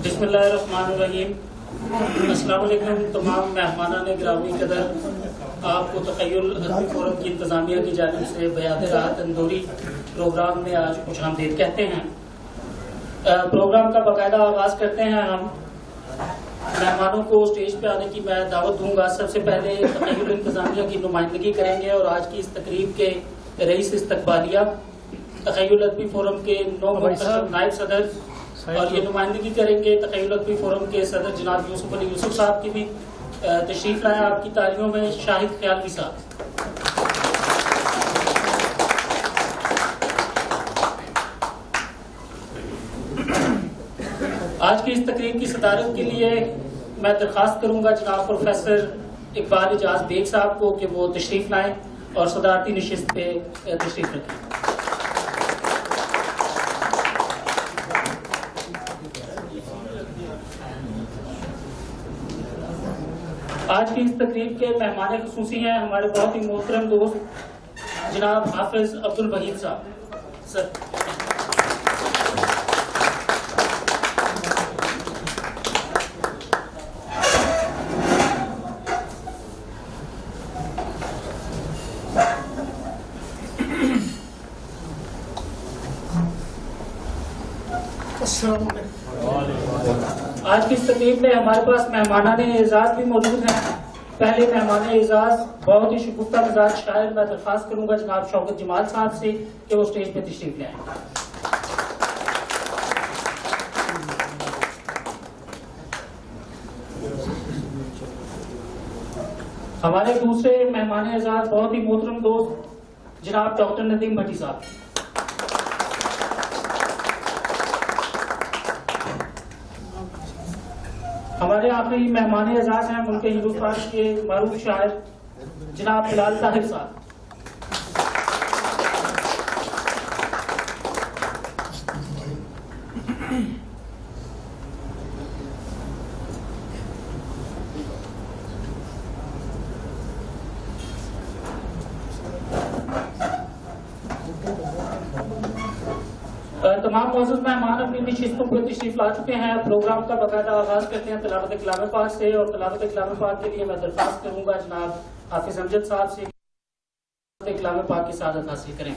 बिस्मिल्लाहिर्रहमानिर्रहीम। अस्सलाम वालेकुम तमाम मेहमानान गिरामी कदर, आपको तख़य्युल अदबी फोरम की इंतज़ामिया की जानिब से बयान राहत तंदूरी प्रोग्राम में आज खुशामदीद कहते हैं। प्रोग्राम का बाकायदा आगाज़ करते हैं हम। मेहमानों को स्टेज पे आने की मैं दावत दूंगा। सबसे पहले तख़य्युल इंतज़ामिया की नुमाइंदगी करेंगे और आज की इस तकरीब के रईस इस्तकबालिया तख़य्युल अदबी फोरम के 9 नायब सदर और ये नुमाइंदगी करेंगे तख़य्युल अदबी फोरम के सदर जनाब यूसुफ अली यूसुफ साहब की भी तशरीफ लाए आपकी तालियों में शाहिद ख्यालवी साहब। आज की इस तकरीब की सदारत के लिए मैं दरख्वास्त करूंगा जनाब प्रोफेसर इकबाल एजाज बेग साहब को कि वो तशरीफ लाएं और सदारती नशिस्त पे तशरीफ रखें। आज की इस तकरीब के मेहमान खुसूसी हैं हमारे बहुत ही मोहतरम दोस्त जनाब हाफिज अब्दुल वहीद साहब। सर आज की इस तकरीब में हमारे पास मेहमानान एजाज भी मौजूद हैं। पहले मेहमान एजाज बहुत ही शगुफ्ता मिजाज शायर, मैं दरख्वास्त करूंगा जनाब शौकत जमाल साहब से कि वो स्टेज पे तशरीफ लाएं। हमारे दूसरे मेहमान एजाज बहुत ही मोहतरम दोस्त जनाब डॉक्टर नदीम भट्टी साहब। हमारे आखिरी मेहमान एजाज हैं मुल्क हिंदुस्तान के मारूफ शायर जनाब बिलाल ताहिर साहब। तमाम मौजूद मेहमान अपनी नशिस्तों पर तशरीफ ला चुके हैं। प्रोग्राम का बाकायदा आगाज करते हैं तिलावत कलाम पाक से और तिलावत कलाम पाक के लिए मैं दरख्वास्त करूंगा जनाब हाफिज अमजद साहब से कलाम पाक की सआदत हासिल करें।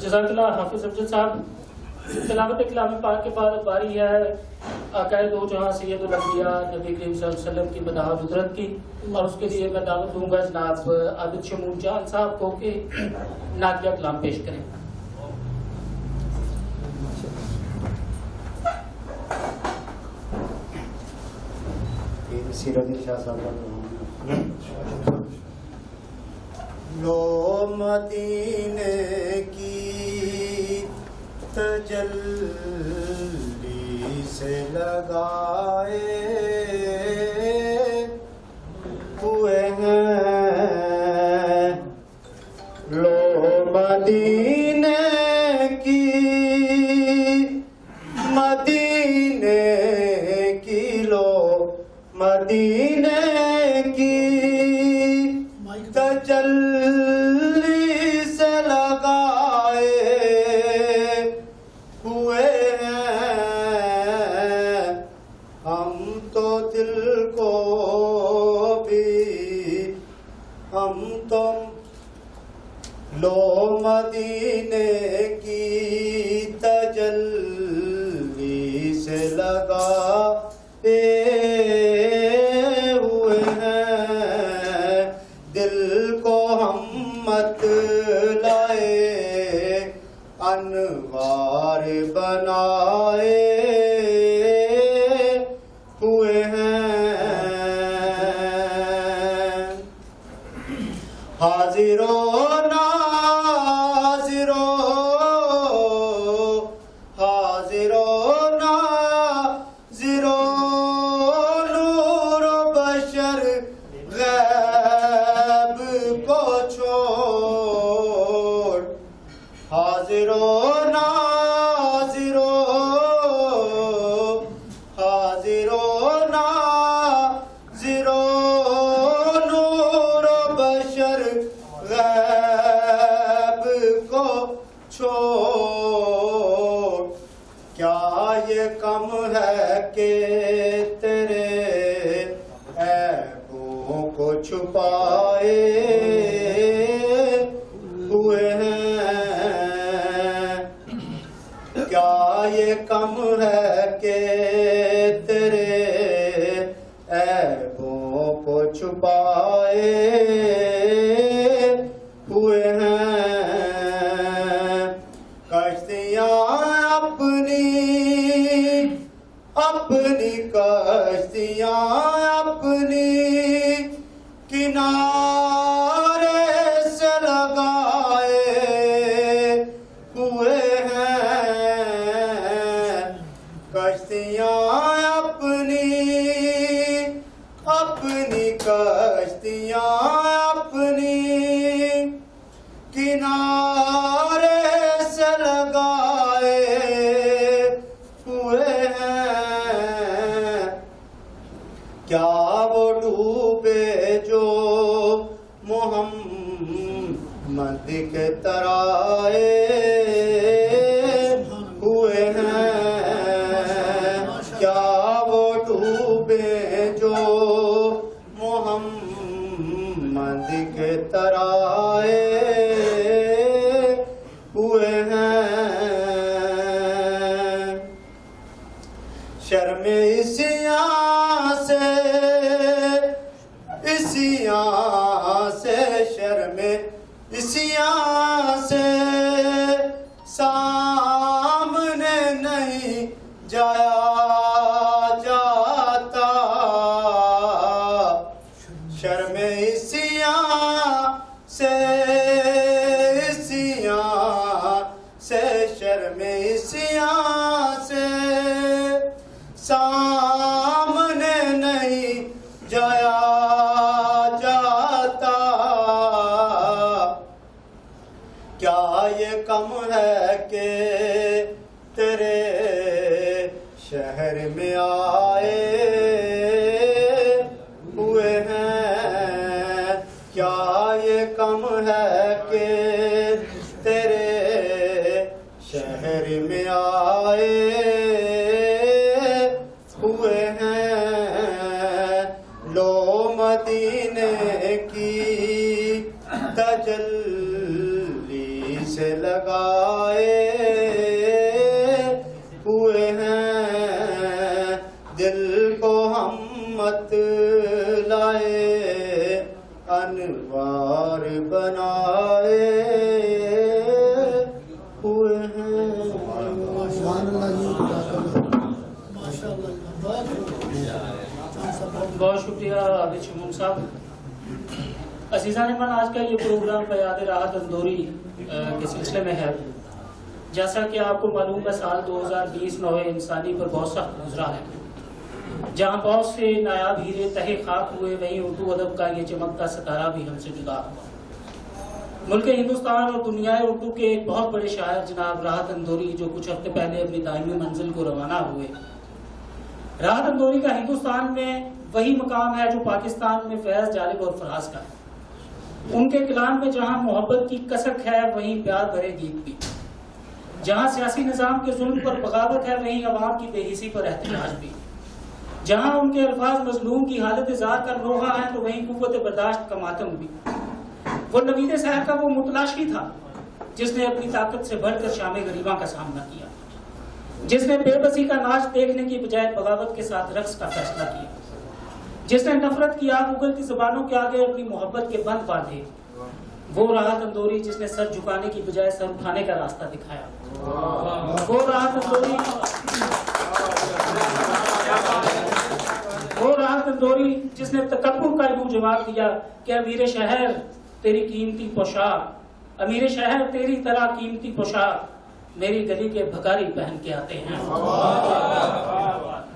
जज़ाकल्लाह हाफिज अमजद साहब। तिलावत कलाम पाक के बाद बारी है आकाए दो जहां सैयदुल अंबिया नबी करीम सल्लल्लाहु अलैहि वसल्लम की मदाह नुज़रत की और उसके लिए मैं दावत दूंगा जनाब आबिद शमून जान साहब को कि नातिया कलाम पेश करें। लो मदीने की तजल्ली से लगाए हुए हैं, लो मदीने की लो मदीने की तजल्ली से लगाए हुए हैं हम तो दिल को भी हम तो लो मदीने की तजल्ली से लगाए हुए हैं दिल को हम मत लाए अनवार बनाए हुए हैं हाजिरो नाजिरो हाजिरो नाजिरो नूर बशर गैब को छोड़ हाजिरो नाजिरो हाजिरो नाजिरो नूर बशर गैब को छोड़ क्या ये कम है कि तेरे ऐबों को छुपाए हुए हैं क्या ये कम है कि तेरे ऐबों को छुपाए हुए हैं कश्तियाँ अपनी अपनी कश्तियाँ अपनी किनारे से लगाए हुए हैं कश्तियाँ अपनी अपनी कश्तियाँ अपनी किनारे से लगाए हुए हैं क्या वो डूबे जो मोहम्मद के तराए हुए हैं क्या वो डूबे जो मोहम्मद के तराए हुए हैं शर्म इसियां से शर्म इसियां से सामने नहीं जाया जाता शर्म इसियां से शर्म इसियां से सामने नहीं जाया जाता क्या ये कम है कि तेरे शहर में आए हुए हैं क्या ये कम है कि तेरे शहर में आए हुए हैं लो मदीने की तजल्ली से लगाए हुए हैं दिल को हम मत लाए अनवार बनाए हुए हैं बहुत शुक्रिया आबिद शमूम साहब। अजीज़ान इमान, आज का ये प्रोग्राम बयाद राहत अंदौरी के सिलसिले में है। जैसा कि आपको मालूम है साल 2020 नौए इंसानी पर बहुत सख्त गुजरा है। जहाँ बहुत से नायाब हीरे तहे खाक हुए वहीं उर्दू अदब का ये चमकता सितारा भी हमसे जुदा हुआ। मुल्क हिंदुस्तान और दुनिया उर्दू के एक बहुत बड़े शायर जनाब राहत अंदौरी जो कुछ हफ्ते पहले अपनी दायमी मंजिल को रवाना हुए। राहत अंदौरी का हिंदुस्तान में वही मकाम है जो पाकिस्तान में फैज, जालिब और फराज का है। उनके कलाम में जहाँ मोहब्बत की कसक है वहीं प्यार भरे गीत भी, जहाँ सियासी निज़ाम के जुल्म पर बगावत है वहीं अवाम की बेहिसी पर एहतजाज भी, जहाँ उनके अल्फाज मजलूम की हालत इज़हार का लोहा है तो वहीं कुव्वत बर्दाश्त का मातम भी। वो नवीद साहब का वो मुतलाशी था जिसने अपनी ताकत से बढ़कर शाम गरीबा का सामना किया, जिसने बेबसी का नाच देखने की बजाय बगावत के साथ रक्स का फैसला किया, जिसने नफरत की आग उगलती जुबानों के आगे अपनी मोहब्बत के बंद बांधे। वो रहा तंदूरी जिसने सर झुकाने की बजाय सर उठाने का रास्ता दिखाया। वो रहा तंदूरी जिसने तकब्बुर का यूं जवाब दिया कि अमीर शहर तेरी कीमती पोशाक, अमीर शहर तेरी तरह कीमती पोशाक मेरी गली के भगारी पहन के आते हैं।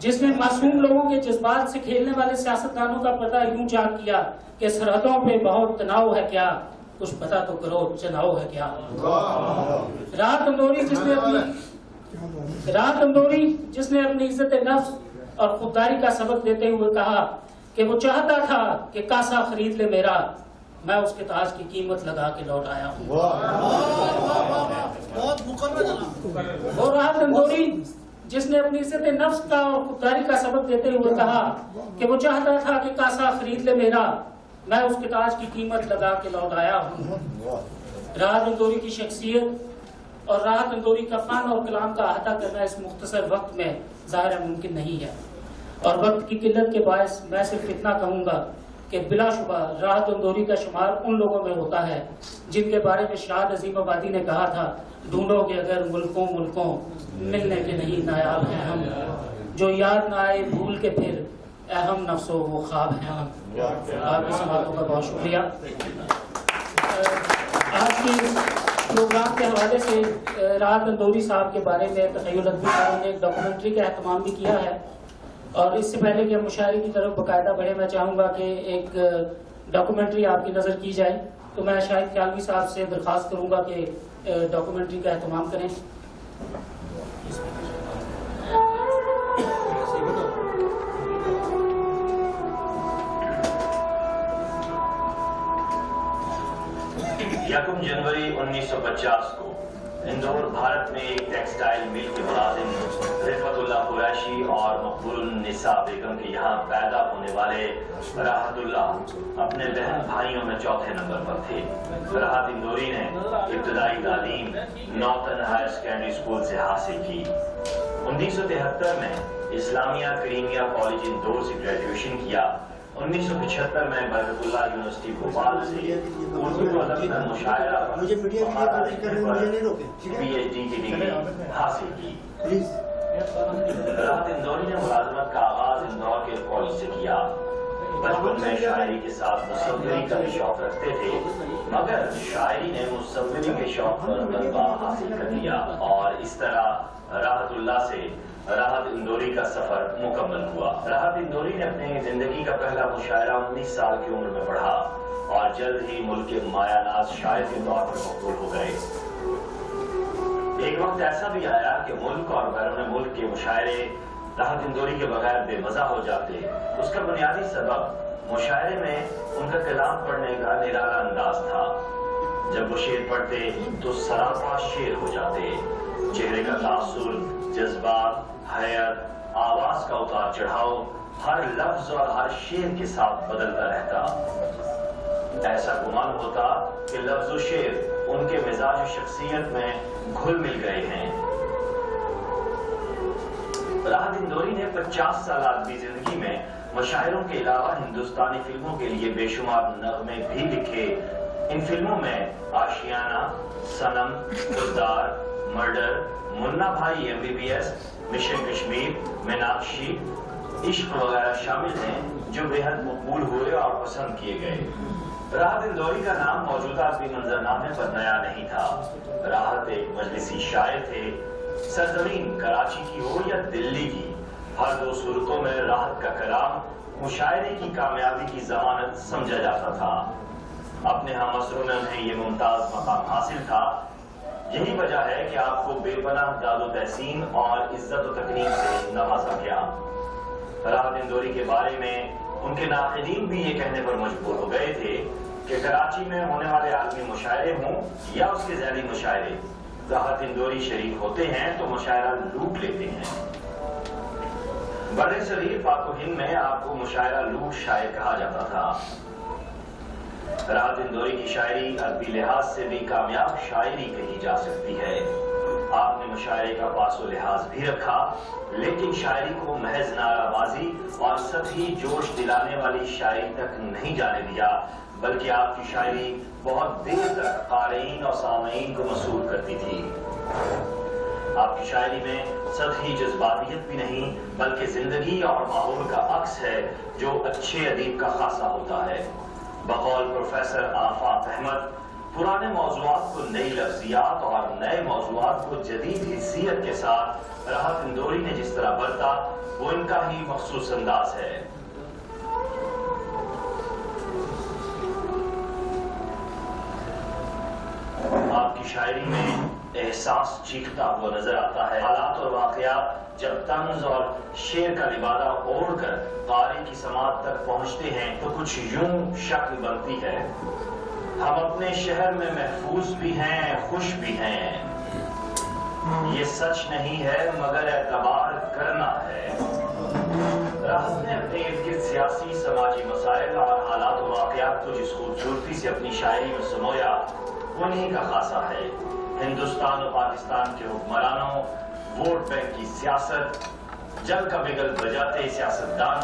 जिसने मासूम लोगों के जज्बात से खेलने वाले सियासतदानों का पता यूं चाक किया कि सरहदों पे बहुत तनाव है क्या, कुछ पता तो करो चुनाव है क्या। राहत तंदूरी जिसने अपनी इज्जत नफ्स और खुददारी का सबक देते हुए कहा कि वो चाहता था कि कासा खरीद ले मेरा, मैं उसके ताज की कीमत लगा के लौट आया हूँ। वो राहत तंदूरी जिसने अपनी इज्जत नफ्स का और खुददारी का सबक देते हुए कहा कि वो चाहता था कि कासा खरीद ले मेरा, मैं उसके ताज की कीमत लगा के लौट आया हूँ। राहत तंदूरी की शख्सियत और राहत तंदूरी का फन और कलाम का अहाता करना इस मुख्तसर वक्त में ज़ाहिर मुमकिन नहीं है, और वक्त की किल्लत के बायस मैं सिर्फ इतना कहूँगा कि बिलाशुबा राहत तंदूरी का शुमार उन लोगों में होता है जिनके बारे में शाद अजीम आबादी ने कहा था, ढूंढोगे अगर मुल्कों मुल्कों मिलने के नहीं नायाब हैं हम, जो याद ना आए भूल के फिर अहम नफ्सो वो ख्वाब हैं हम। आपकी समातों का बहुत शुक्रिया। आज की प्रोग्राम के हवाले से राहत तंदूरी साहब के बारे में तखय्युल अदबी साहब ने एक डॉक्यूमेंट्री का एहतमाम भी किया है, और इससे पहले कि हम मुशायरे की तरफ बाकायदा बढ़े मैं चाहूँगा कि एक डॉक्यूमेंट्री आपकी नज़र की जाए, तो मैं शाहिद ख्यालवी साहब से दरख्वास्त करूँगा कि डॉक्यूमेंट्री का एहतमाम करें। यकम जनवरी 1950 को इंदौर भारत में एक टेक्सटाइल मिल के मुलाजिम रिफतुल्लाह कुरैशी और मकबूलुन्निसा बेगम के यहाँ पैदा होने वाले राहतुल्लाह अपने बहन भाइयों में चौथे नंबर पर थे। राहत इंदौरी ने इब्तदाई तालीम नॉर्थन हायर सेकेंडरी स्कूल से हासिल की। 1973 में इस्लामिया करीमिया कॉलेज इंदौर से ग्रेजुएशन किया। 1975 में बरकतुल्लाह यूनिवर्सिटी भोपाल से उर्दू अदब का मुशायरा PhD की डिग्री हासिल की। राहत इंदौरी ने मुलाजमत का आगाज इंदौर के कॉलेज से किया। बचपन में शायरी के साथ मुसव्विरी का भी शौक रखते थे, मगर शायरी ने मुसव्विरी के शौक पर गलबा हासिल कर लिया और इस तरह राहतुल्लाह से राहत इंदौरी का सफर मुकम्मल हुआ। राहत इंदौरी ने अपनी जिंदगी का पहला मुशायरा 19 साल की उम्र में पढ़ा और जल्द ही मुल्क के मायानाज शायर के तौर पर मकबूल हो गए। एक वक्त ऐसा भी आया कि मुल्क और बैरून मुल्क के मुशायरे राहत इंदौरी के बगैर बेमजा हो जाते। उसका बुनियादी सबब मुशायरे में उनका कलाम पढ़ने का निराला अंदाज था। जब वो शेर पढ़ते तो सरापा शेर हो जाते। चेहरे का तासुर, जज्बात, हैत, आवाज का उतार चढ़ाव हर लफ्ज और हर शेर के साथ बदलता रहता। ऐसा गुमान होता कि लफ्ज और शेर उनके मिजाज शख्सियत में घुल मिल गए हैं। राहत इंदौरी ने 50 साल आदमी जिंदगी में मुशायरों के अलावा हिंदुस्तानी फिल्मों के लिए बेशुमार नगमे भी लिखे। इन फिल्मों में आशियाना, सनम, खुददार, मर्डर, मुन्ना भाई MBBS, मिशन कश्मीर, मीनाक्षी, इश्क वगैरह शामिल हैं जो बेहद मकबूल हुए और पसंद किए गए। राहत इंदौरी का नाम मौजूदा अदबी मंजरनामे पर नया नहीं था। राहत एक मजलिसी शायर थे। सरजमीन कराची की हो या दिल्ली की, हर दो सूरतों में राहत का कलाम मुशायरे की कामयाबी की जमानत समझा जाता था। अपने हम असरों में उन्हें ये मुमताज मकाम हासिल था। यही वजह है कि आपको बेपनाह दादो तहसीन और इज्जत व तकरीम से नवाजा गया। राहत इंदौरी के बारे में उनके नाक़िदीन भी ये कहने पर मजबूर हो गए थे कि कराची में होने वाले आलमी मुशायरे हों या उसके ज़ैली मुशायरे, राहत इंदौरी शरीक होते हैं तो मुशायरा लूट लेते हैं। बड़े शरीर पाक हिंद में आपको मुशायरा लूट शायर कहा जाता था। राहत इंदौरी की शायरी अरबी लिहाज से भी कामयाब शायरी कही जा सकती है। आपने मुशायरे का पासो लिहाज भी रखा, लेकिन शायरी को महज नाराबाजी और सतही जोश दिलाने वाली शायरी तक नहीं जाने दिया, बल्कि आपकी शायरी बहुत देर तक क़ारीन और सामीन को मसूल करती थी। आपकी शायरी में सतही जज्बातियत भी नहीं, बल्कि जिंदगी और माहौल का अक्स है, जो अच्छे अदीब का खासा होता है। बकौल प्रोफेसर आफाक अहमद, पुराने मौज़ूआत को नई लफ्ज़ियात और नए मौज़ूआत को जदीद हिस्सियत के साथ राहत इंदौरी ने जिस तरह बरता, वो इनका ही मखसूस अंदाज है। आपकी शायरी में एहसास चीखता हुआ नजर आता है। हालात और वाक़यात जब तंज और शेर का लिबादा ओढ़कर क़ारी की समात तक पहुंचते हैं तो कुछ यूं शक्ल बनती है, हम अपने शहर में महफूज भी हैं, खुश भी हैं। ये सच नहीं है मगर एतबार करना है। राहत ने अपने इर्द गिर्द सियासी समाजी मसाइल और हालात और वाक़यात को जिस खूबसूरती से अपनी शायरी में समोया, वो नहीं का खासा है। हिंदुस्तान और पाकिस्तान के हुक्मरानों, वोट बैंक की सियासत, जंग का बिगल बजाते सियासतदान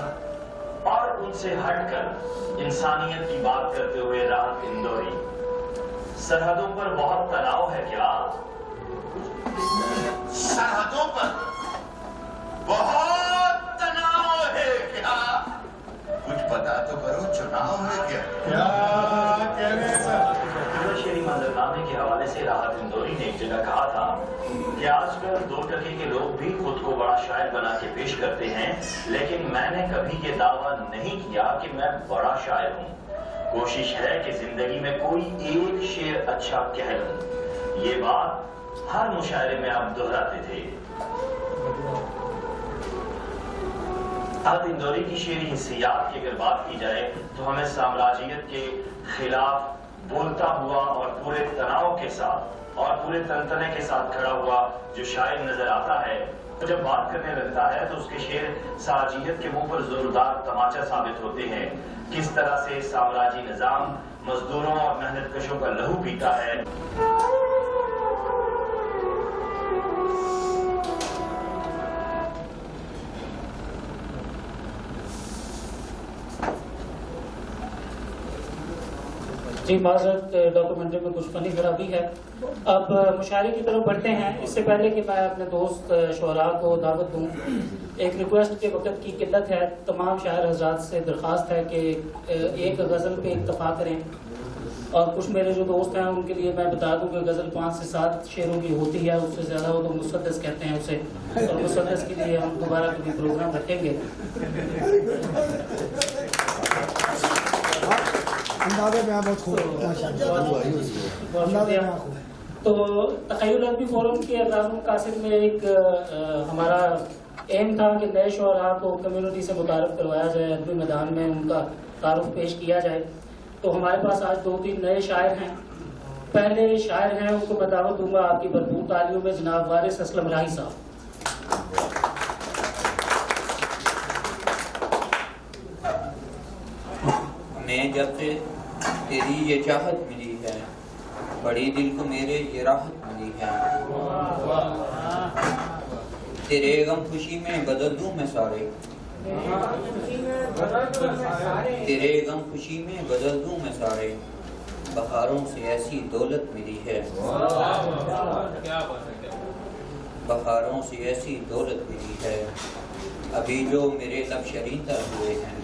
और उनसे हटकर इंसानियत की बात करते हुए राहत इंदौरी, सरहदों पर बहुत तनाव है क्या? सरहदों पर बहुत तनाव है क्या? कुछ पता तो करो, चुनाव है क्या? क्या कह रहे हैं सर? शेरी मंजरनामे के हवाले से राहत इंदौरी ने एक जगह कहा था कि आजकल 2% के लोग भी खुद को बड़ा शायर बना के पेश करते हैं, लेकिन मैंने कभी ये दावा नहीं किया कि मैं बड़ा शायर हूँ। कोशिश है कि जिंदगी में कोई एक शेर अच्छा कह लूं। ये बात हर मुशायरे में आप दोहराते थे। राहत इंदौरी की शेरी हिस्सियात की अगर बात की जाए तो हमें साम्राज्यियत के खिलाफ बोलता हुआ और पूरे तनाव के साथ और पूरे तंतने के साथ खड़ा हुआ जो शायर नजर आता है, तो जब बात करने लगता है तो उसके शेर साजियत के मुंह पर जोरदार तमाचा साबित होते हैं। किस तरह से साम्राज्य निजाम मजदूरों और मेहनत कशों का लहू पीता है। जी माजरत, डॉक्यूमेंट्री में कुछ फनी खराबी है। अब मुशायरे की तरफ बढ़ते हैं। इससे पहले कि मैं अपने दोस्त शोहरा को दावत दूं, एक रिक्वेस्ट के वक्त की किल्लत है। तमाम शायर हजरात से दरख्वास्त है कि एक गज़ल पे इत्तफा करें, और कुछ मेरे जो दोस्त हैं उनके लिए मैं बता दूं कि गज़ल 5 से 7 शेरों की होती है, उससे ज़्यादा हो तो मुसद्दस कहते हैं उसे, और मुसद्दस के लिए हम दोबारा कभी प्रोग्राम रखेंगे। अंदाज़े में बहुत खूब तो तख़य्युल अदबी फोरम के अज़ाज़ुल कासिद में एक हमारा एम था कि नए शुअरा को कम्युनिटी से मुतारफ़ करवाया जाए, अदबी मैदान में उनका तारुफ पेश किया जाए। तो हमारे पास आज 2-3 नए शायर हैं। पहले शायर हैं, उनको मैं दावत दूंगा आपकी भरपूर तालियों में, जनाब वारिस असलम राही साहब। मैं जब से तेरी ये चाहत मिली है, बड़ी दिल को मेरे ये राहत मिली है। तेरे गम खुशी में बदल दूं मैं सारे, तेरे गम खुशी में बदल दूं मैं सारे। बहारों से ऐसी दौलत मिली है, बहारों से ऐसी दौलत मिली है। अभी जो मेरे लब शरीतर हुए हैं,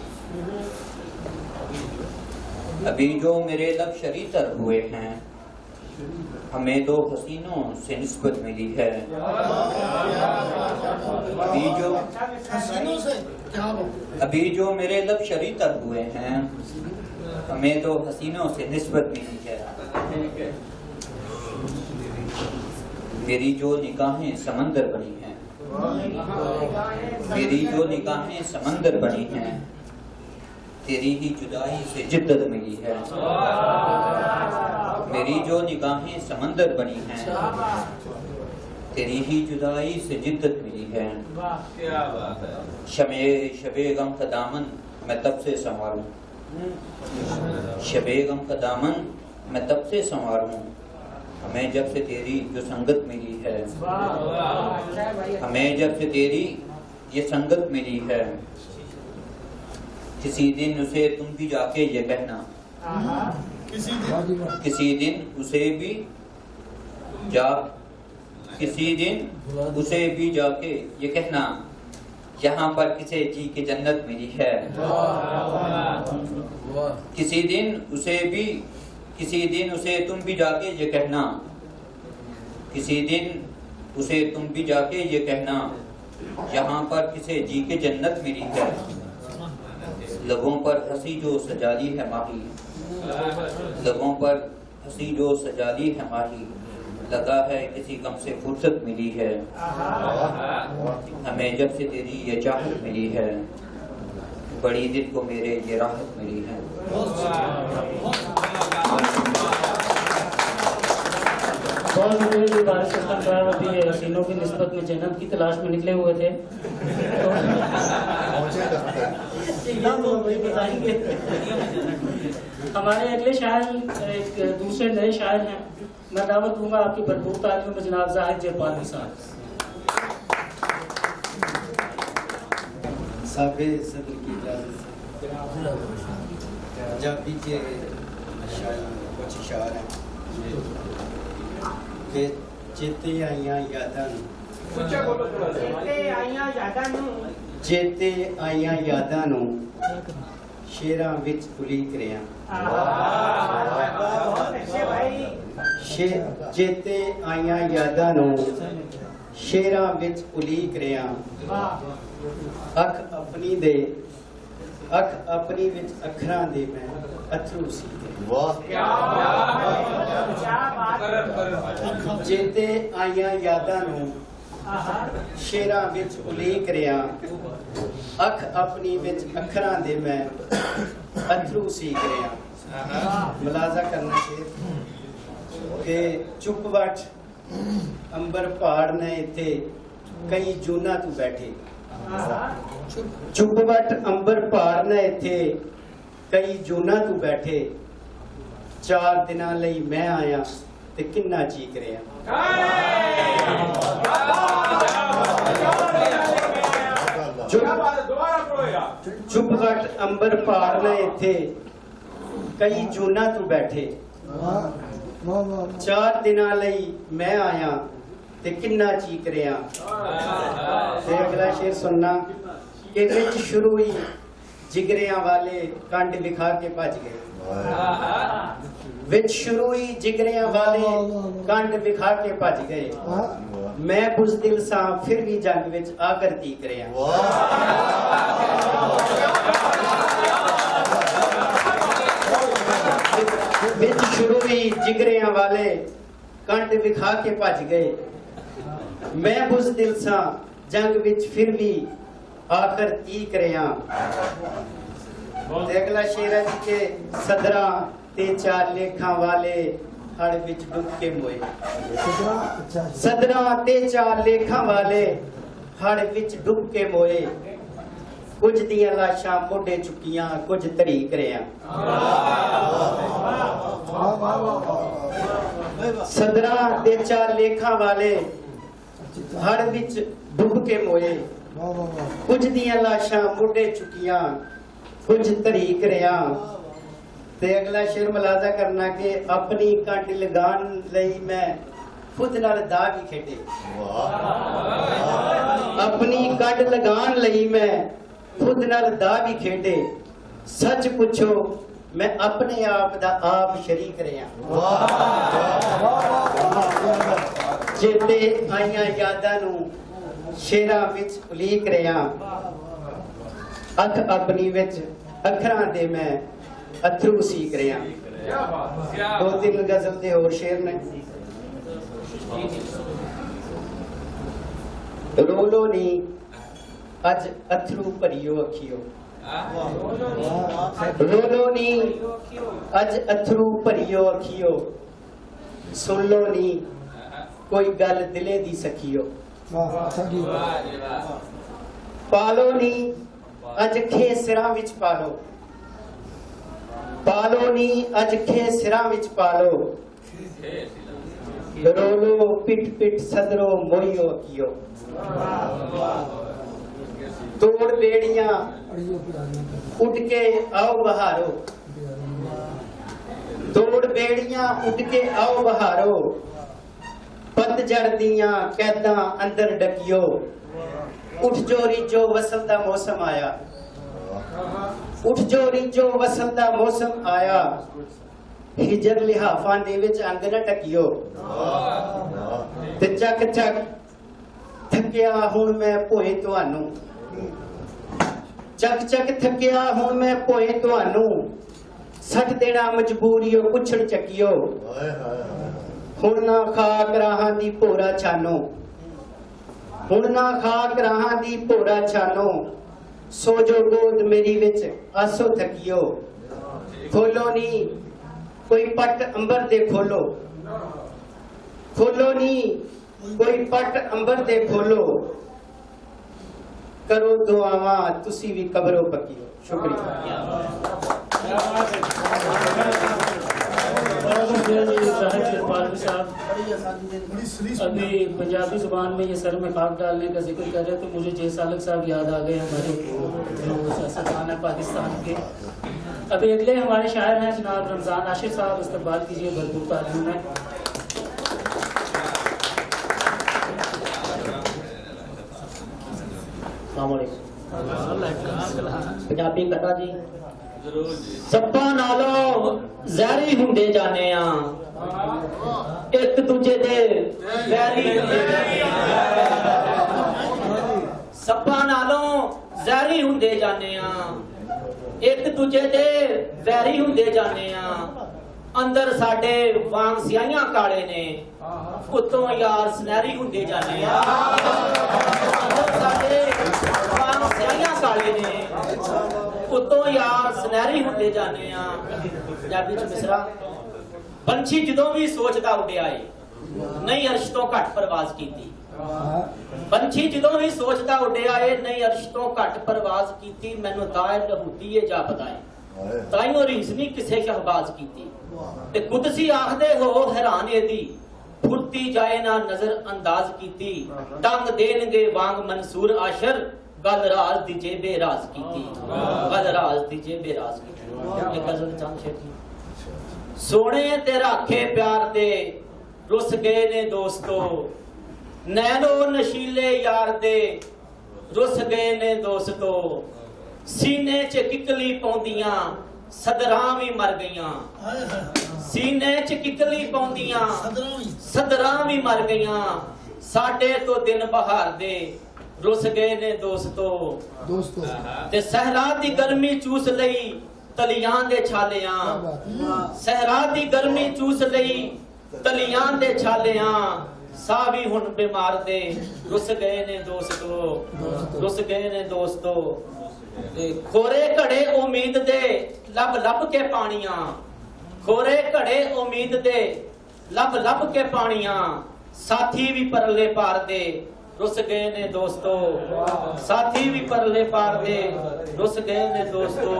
अभी जो मेरे लब शरीतर हुए हैं, हमें 2 हसीनों से निस्बत मिली है। अभी जो मेरे लब शरीतर हुए हैं, हमें 2 हसीनों से निस्बत मिली है। मेरी जो निगाहें समंदर बनी हैं, मेरी जो निगाहें समंदर बनी हैं, तेरी ही जुदाई से जिद्दत मिली है। मेरी जो निगाहें समंदर बनी हैं, तेरी ही जुदाई से जिद्दत मिली है। शबे गम का दामन मैं तब से संवारूं, शबे गम का दामन मैं तब से संवारूं, हमें जब से तेरी जो संगत मिली है, हमें जब से तेरी ये संगत मिली है। किसी दिन उसे तुम भी जाके ये कहना, किसी दिन उसे भी जाके ये कहना, यहाँ पर किसे जी की जन्नत मिली है। किसी दिन उसे तुम भी जाके ये कहना, किसी दिन उसे तुम भी जाके ये कहना, यहाँ पर किसे जी के जन्नत मिली है। लबों पर हंसी जो सजाली है माही, लबों पर हंसी जो सजाली है माही, लगा है किसी गम से फुर्सत मिली है। हमें जब से तेरी ये चाहत मिली है, बड़ी दिल को मेरे ये राहत मिली है। बहुत शुक्रिया बारिश अभी हसीनों की निस्बत में जन्नत की तलाश में निकले हुए थे, तो बताएंगे। हमारे अगले शायर एक दूसरे नए शायर हैं, मैं दावत दूंगा आपकी भरपूर तालियों में जनाब जाहिद जयपाल साहब। साबे सदर की इजाज़त जब पीछे कुछ इशार हैं कि चेते आइयां यादां नूं, चेते आइयां यादां नूं शेरां विच उलीक रियां। चेते आइयां यादां नूं शेरां विच उलीक रियां। अख अपनी विच अखरां दे मैं अथरू सी। चेते आइयां यादां नूं शेरां विच उलीक रियां। अख अपनी विच अखरां दे मैं अथरू सीख रियां। मुलाजा करना चाहिए कि चुप वट अंबर पहाड़ ने इत्थे कई जूना तू बैठे। चुप वट अंबर पहाड़ ने इत्थे कई जूना तू बैठे। 4 दिनां लई मैं आया ते किन्ना चीक रिया। चुप वट अंबर पहाड़ ने इत्थे कई जूना तू बैठे। 4 दिनां लई मैं आया ते किन्ना चीक रिया। ते अगला शेर सुनना कि विच शुरू ही जिगरियां वाले कंड विखा के भज गए। विच शुरू ही जिगरियां वाले कंड विखा के भज गए। मैं बुज़दिल सा फिर भी जंग विच आकर तीक रिया। विच शुरू ही जिगरियां वाले कंड विखा के भज गए। मैं बुज़दिल सा जंग विच फिर भी आकर तीक रिया। अगला शेर है कि सदरा ते 4 लेखां वाले हड़ विच डुब के मोए। सदरा ते 4 लेखां वाले हड़ विच डुब के मोए। कुछ दियां लाशां मोढे चुकियां कुछ तरीक रिया। सदरा ते 4 लेखां वाले हड़ विच डुब के मोए। कुछ दियां लाशां मोढे चुकियां कुछ तरीक रिया। ते अगला शेर मुलाजा करना कि अपनी कंड लगान लई मैं खुद नाल दा भी खेडे। अपनी कंड लगान लई मैं खुद नाल दा भी खेडे। सच पुछो मैं अपने आप दा आप शरीक रिया। चेते आइयां यादां नूं शेरां विच उलीक रिया। अख अपनी विच अखरां दे मैं अथरू सीख रिया। 2-3 गजल दे और शेर ने। ਰੋਲੋ ਨੀ ਅੱਜ ਅਥਰੂ ਭਰੀਓ ਅੱਖੀਓ ਰੋਲੋ ਨੀ ਅੱਜ ਅਥਰੂ ਭਰੀਓ ਅੱਖੀਓ ਸੁਣ ਲੋ ਨੀ ਕੋਈ ਗੱਲ ਦਿਲੇ ਦੀ ਸਖੀਓ ਵਾਹ ਸਗੀ ਪਾਲੋ ਨੀ ਅੱਜ ਖੇ ਸਿਰਾਂ ਵਿੱਚ ਪਾਲੋ ਪਾਲੋ ਨੀ ਅੱਜ ਖੇ ਸਿਰਾਂ ਵਿੱਚ ਪਾਲੋ ਰੋਲੋ ਪਿੱਟ ਪਿੱਟ ਸਦਰੋ ਮੋਈਓ ਕੀਓ ਤੋੜ ਬੇੜੀਆਂ ਅੜੀਓ ਪੁਰਾਣੀ ਉੱਡ ਕੇ ਆਓ ਬਹਾਰੋ ਤੋੜ ਬੇੜੀਆਂ ਉੱਡ ਕੇ ਆਓ ਬਹਾਰੋ ਪਤਝੜ ਦੀਆਂ ਕੈਦਾਂ ਅੰਦਰ ਡਕਿਓ ਉੱਠ ਜੋ ਰੀਜੋ ਵਸਲ ਦਾ ਮੌਸਮ ਆਇਆ ਉੱਠ ਜੋ ਰੀਜੋ ਵਸਲ ਦਾ ਮੌਸਮ ਆਇਆ ਹਿਜਰ ਲਿਹਾਫਾਂ ਦੇ ਵਿੱਚ ਅੰਗ ਨਾ ਟਕਿਓ ਤੇ ਚੱਕ ਚੱਕ ਥੱਕਿਆ ਹੁਣ ਮੈਂ ਭੋਏ ਤੁਹਾਨੂੰ ਚੱਕ ਚੱਕ ਥੱਕਿਆ ਹੁਣ ਮੈਂ ਭੋਏ ਤੁਹਾਨੂੰ ਸੱਟ ਦੇਣਾ ਮਜਬੂਰੀਓ ਪੁੱਛੜ ਚੱਕਿਓ ਹੁਣ ਨਾ ਖਾਕ ਰਾਹਾਂ ਦੀ ਭੋਰਾ ਛਾਨੋ ਹੁਣ ਨਾ ਖਾਕ ਰਾਹਾਂ ਦੀ ਭੋਰਾ ਛਾਨੋ ਸੋ ਜੋ ਗੋਦ ਮੇਰੀ ਵਿੱਚ ਆਸੋ ਥਕਿਓ ਖੋਲੋ ਨੀ ਕੋਈ ਪੱਟ ਅੰਬਰ ਦੇ ਖੋਲੋ ਖੋਲੋ ਨੀ ਕੋਈ ਪੱਟ ਅੰਬਰ ਦੇ ਖੋਲੋ ਕਰੋ ਦੁਆਵਾਂ ਤੁਸੀਂ ਵੀ ਕਬਰੋਂ ਪੱਕੀਓ ਸ਼ੁਕਰੀਆ अभी पंजाबी जुबान में ये सर में खाक डालने का जिक्र कर रहे तो मुझे जय सालक साहब याद आ गए हमारे जो सियासतदान है पाकिस्तान के। अभी अगले हमारे शायर हैं जनाब रमजान आशिर साहब, इस्तकबाल कीजिए भरपूर तालीम में। पंजाबी कथा जी सप्पा नालों ज़हरी हुंदे जाने एक दूजे दे वैरी सप्पा नालों ज़हरी हुंदे जाने एक दूजे दे वैरी हुंदे जाने अंदर साडे वांग सियाहियां काले ने उत्तों यार सुनहरी हुंदे जाने अंदर साडे वांग सियाहियां काले ने उत्तों यार सुनहरी हुंदे जाने पंजाबी च मिसरा पंछी जदों भी सोचदा उड़िया है नहीं अर्श तो घट परवाज कीती पंछी जदों भी सोचदा उड़िया है नहीं अर्श तो घट परवाज कीती मैनू दायर लहूती है जापदा है ताइयों रीज़नी किसे शहबाज कीती ते कुदसी आखदे हो हैरान एदी फुरती जाए ना नजर अंदाज कीती टंग देणगे वांग मंसूर आशर गल राज दी जेबे राज कीती गल राज दी जेबे राज कीती एक गजल चंद शेर जी सोने ते राखे प्यार दे रुस गए ने दोस्तों नैनो नशीले यार दे रुस गए ने दोस्तों सीने च किकली पौंदियां सदरां भी मर गईयां सीने च किकली पौंदियां सदरां भी मर गईयां साडे तो दिन बहार दे रुस गए ने दोस्तों ते सहरा दी गर्मी चूस लई तलियां दे छालियां सहरा दी गर्मी चूस लई तलियां दे छालियां सा भी हुन बीमार दे रुस गए ने दोस्तों रुस गए ने दोस्तों खोरे घड़े उम्मीद दे लब लब के पानियां खोरे घड़े उम्मीद दे लब लब के पानियां साथी भी परले पार दे रुस गए ने दोस्तों साथी भी परले पार दे रुस गए ने दोस्तों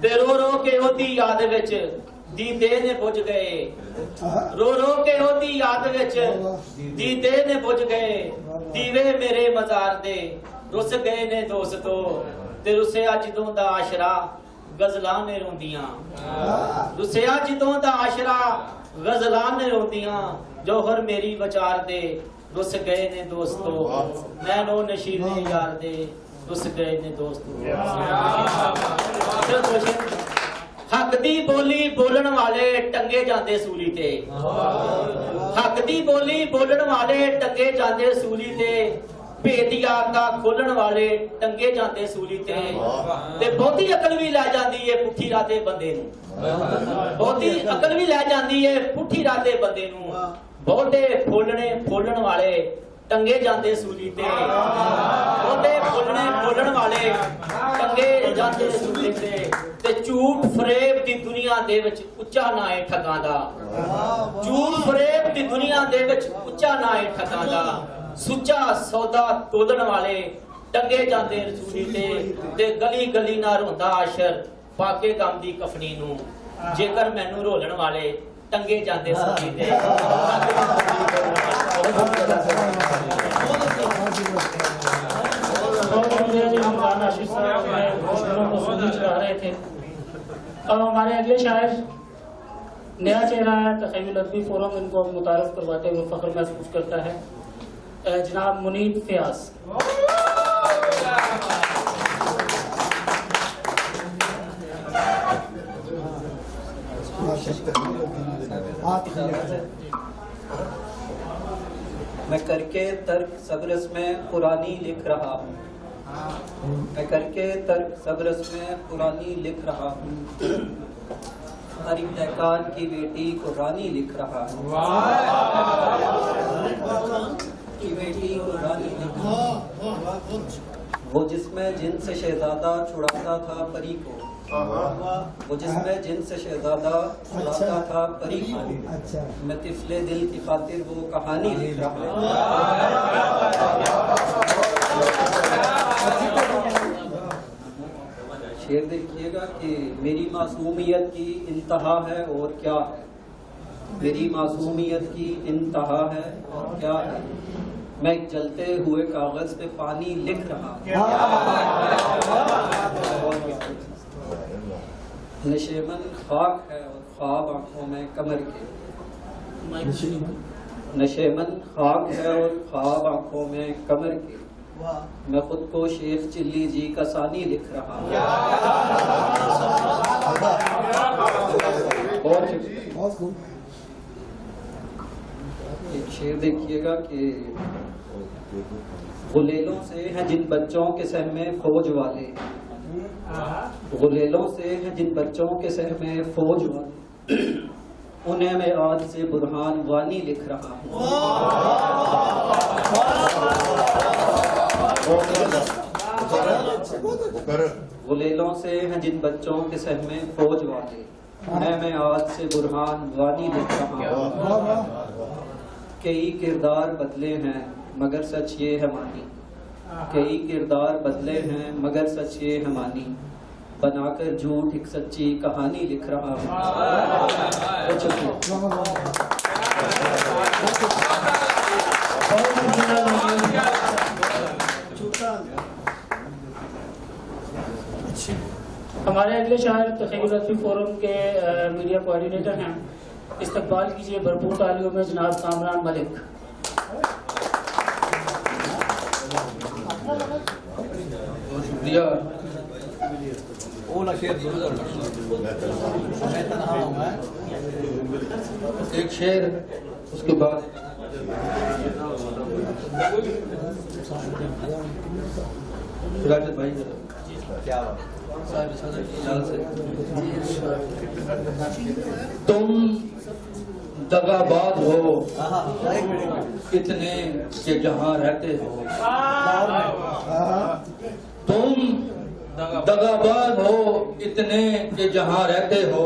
ते रो रो के ओदी याद विच दीदे ने बुझ गए रो रो के ओदी याद विच दीदे ने बुझ गए दीवे मेरे मजार दे रुस गए ने दोस्तों ते रुसिया जदों दा आशरा गजलां ने रोंदियां रुसिया जदों दा आशरा गजलां ने रोंदियां जौहर मेरी विचार दे रुस गए ने दोस्तों नैनो नशीले यार दे रुस गए ने दोस्तों हक दी बोली बोलण वाले टंगे जांदे सूली ते हक दी बोली बोलण वाले टंगे जांदे सूली ते भेदिया का खोलण वाले टंगे जांदे सूली ते बहुती अकल भी लै जांदी है पुठी राते बंदे नूं बहुती अकल भी लै जांदी है पुठी राते बंदे नूं बहुते फोलने फोलण वाले टंगे जाते सूली ते ओदे बोलण वाले टंगे जाते सूली ते झूठ फरेब दी दुनिया दे विच उच्चा ना है ठगां दा झूठ फरेब दी दुनिया दे विच उच्चा ना है ठगां दा सुच्चा सौदा तोड़न वाले टंगे जाते रसूली ते गली गली ना रोंदा आशर पाके गम दी कफनी नू जेकर मैनू रोलण वाले टंगे जाते सूली ते आशीष साहब को सूली चढ़ा रहे थे। अब हमारे अगले शायर नया चेहरा है तखय्युल अदबी फोरम, इनको मुतारफ करवाते हुए फख्र महसूस करता है जनाब मुनीब फयाज। मैं करके तर्क सबरस में पुरानी लिख रहा हूँ, मैं करके तर्क सबरस में पुरानी लिख रहा हूँ, हर इम्तिहान की बेटी को रानी लिख रहा हूँ, की बेटी को रानी लिख रहा हूँ। वो जिसमें जिन से शहजादा छुड़ाता था परी को, वो जिसमें जिन से शहजादा छुड़ाता था परी को, मैं तिफले दिल की खातिर वो कहानी लिख रहा हूँ। शेर देखिएगा कि मेरी मासूमियत की इंतहा है और क्या है, मेरी मासूमियत की इंतहा है और क्या है, मैं एक जलते हुए कागज पे पानी लिख रहा हूँ। नशेमन खाक है और ख्वाब आंखों में कमर के, नशेमन खाक है और ख्वाब आंखों में कमर के, मैं खुद को शेख चिल्ली जी का सानी लिख रहा हूँ। और एक शेर देखिएगा कि गुलेलों से हैं जिन बच्चों के सर में फौज वाले, गुलेलों से हैं जिन बच्चों के सर में फौज वाले, उन्हें मैं आज से बुरहान वानी लिख रहा हूँ। गुलेलों से हैं जिन बच्चों के सर में फौज वाले, उन्हें मैं आज से बुरहान वानी लिख रहा हूँ। कई किरदार बदले हैं मगर सच ये है मानी, कई किरदार बदले हैं मगर सच ये है मानी, बनाकर झूठ एक सच्ची कहानी लिख रहा हूँ। हमारे अगले शायर तखय्युल अदबी फोरम के मीडिया कोऑर्डिनेटर हैं, इस्तकबाल कीजिए भरपूर तालियों में जनाब कामरान मलिक। शुक्रिया। एक शेर उसके बाद राजद भाई क्या तुम दगाबाज हो इतने के जहां रहते हो, तुम दगाबाज हो इतने के जहां रहते हो,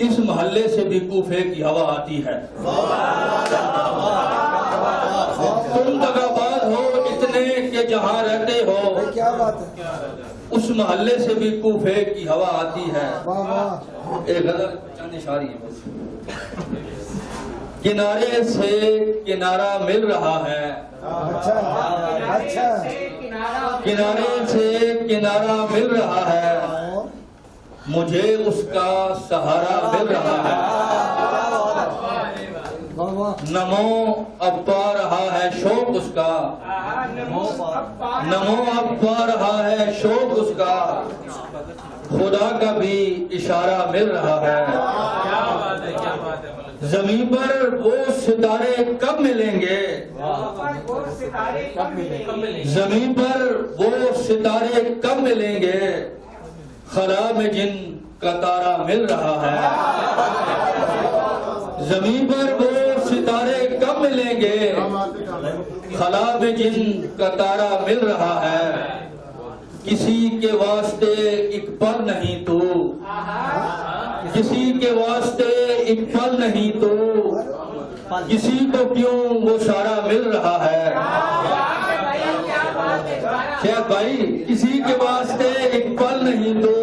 इस मोहल्ले से भी कूफे की हवा आती है। तुम दगाबाज हो इतने के जहां रहते हो, क्या बात है, उस मोहल्ले से भी कूफे की हवा आती है। एक गलत चंद इशारे हैं बस। किनारे से किनारा मिल रहा है, अच्छा अच्छा, किनारे से किनारा मिल रहा है, मुझे उसका सहारा मिल रहा है। नमो अब पा रहा है शौक उसका, नमो अब पा रहा है शौक उसका, खुदा का भी इशारा मिल रहा है। जमीन पर वो सितारे कब मिलेंगे, जमीन पर वो सितारे कब मिलेंगे, खला में जिन का तारा मिल रहा है। जमीन पर वो सितारे कब मिलेंगे, खला में जिन का तारा मिल रहा है, किसी के वास्ते एक पल नहीं तो, किसी के वास्ते एक पल नहीं तो, किसी को क्यों वो सारा मिल रहा है। शेख भाई, किसी के वास्ते एक पल नहीं तो,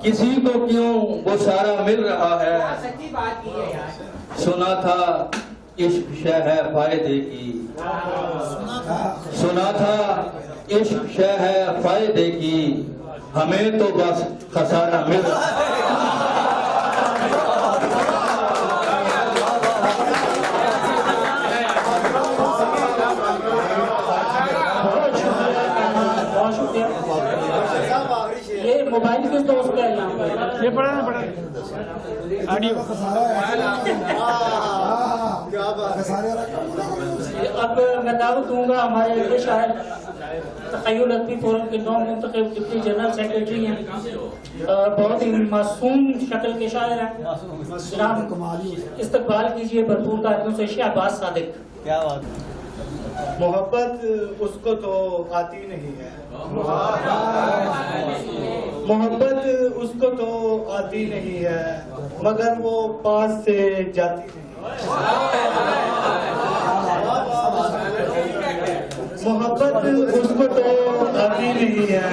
किसी को क्यों वो सारा मिल रहा है। सुना था इश्क शय है फायदे की, सुना था इश्क शय है फायदे की, हमें तो बस खसारा मिल रहा है। ये मोबाइल किस दोस्त का है यहाँ पे? ये बड़ा ऑडियो अब मैं दावत दूंगा हमारे अगले शायर तखय्युल अदबी फोरम के नौ मुंतखब डिप्टी जनरल सेक्रेटरी हैं, बहुत ही मासूम शक्ल के शायर हैं। जनाब इस्तकबाल कीजिए भरपूर तालियों से शहबाज सादिक। क्या बात। मोहब्बत उसको तो आती नहीं है, मोहब्बत उसको तो आती नहीं है, मगर वो पास से जाती नहीं। मोहब्बत उसको तो आती नहीं है,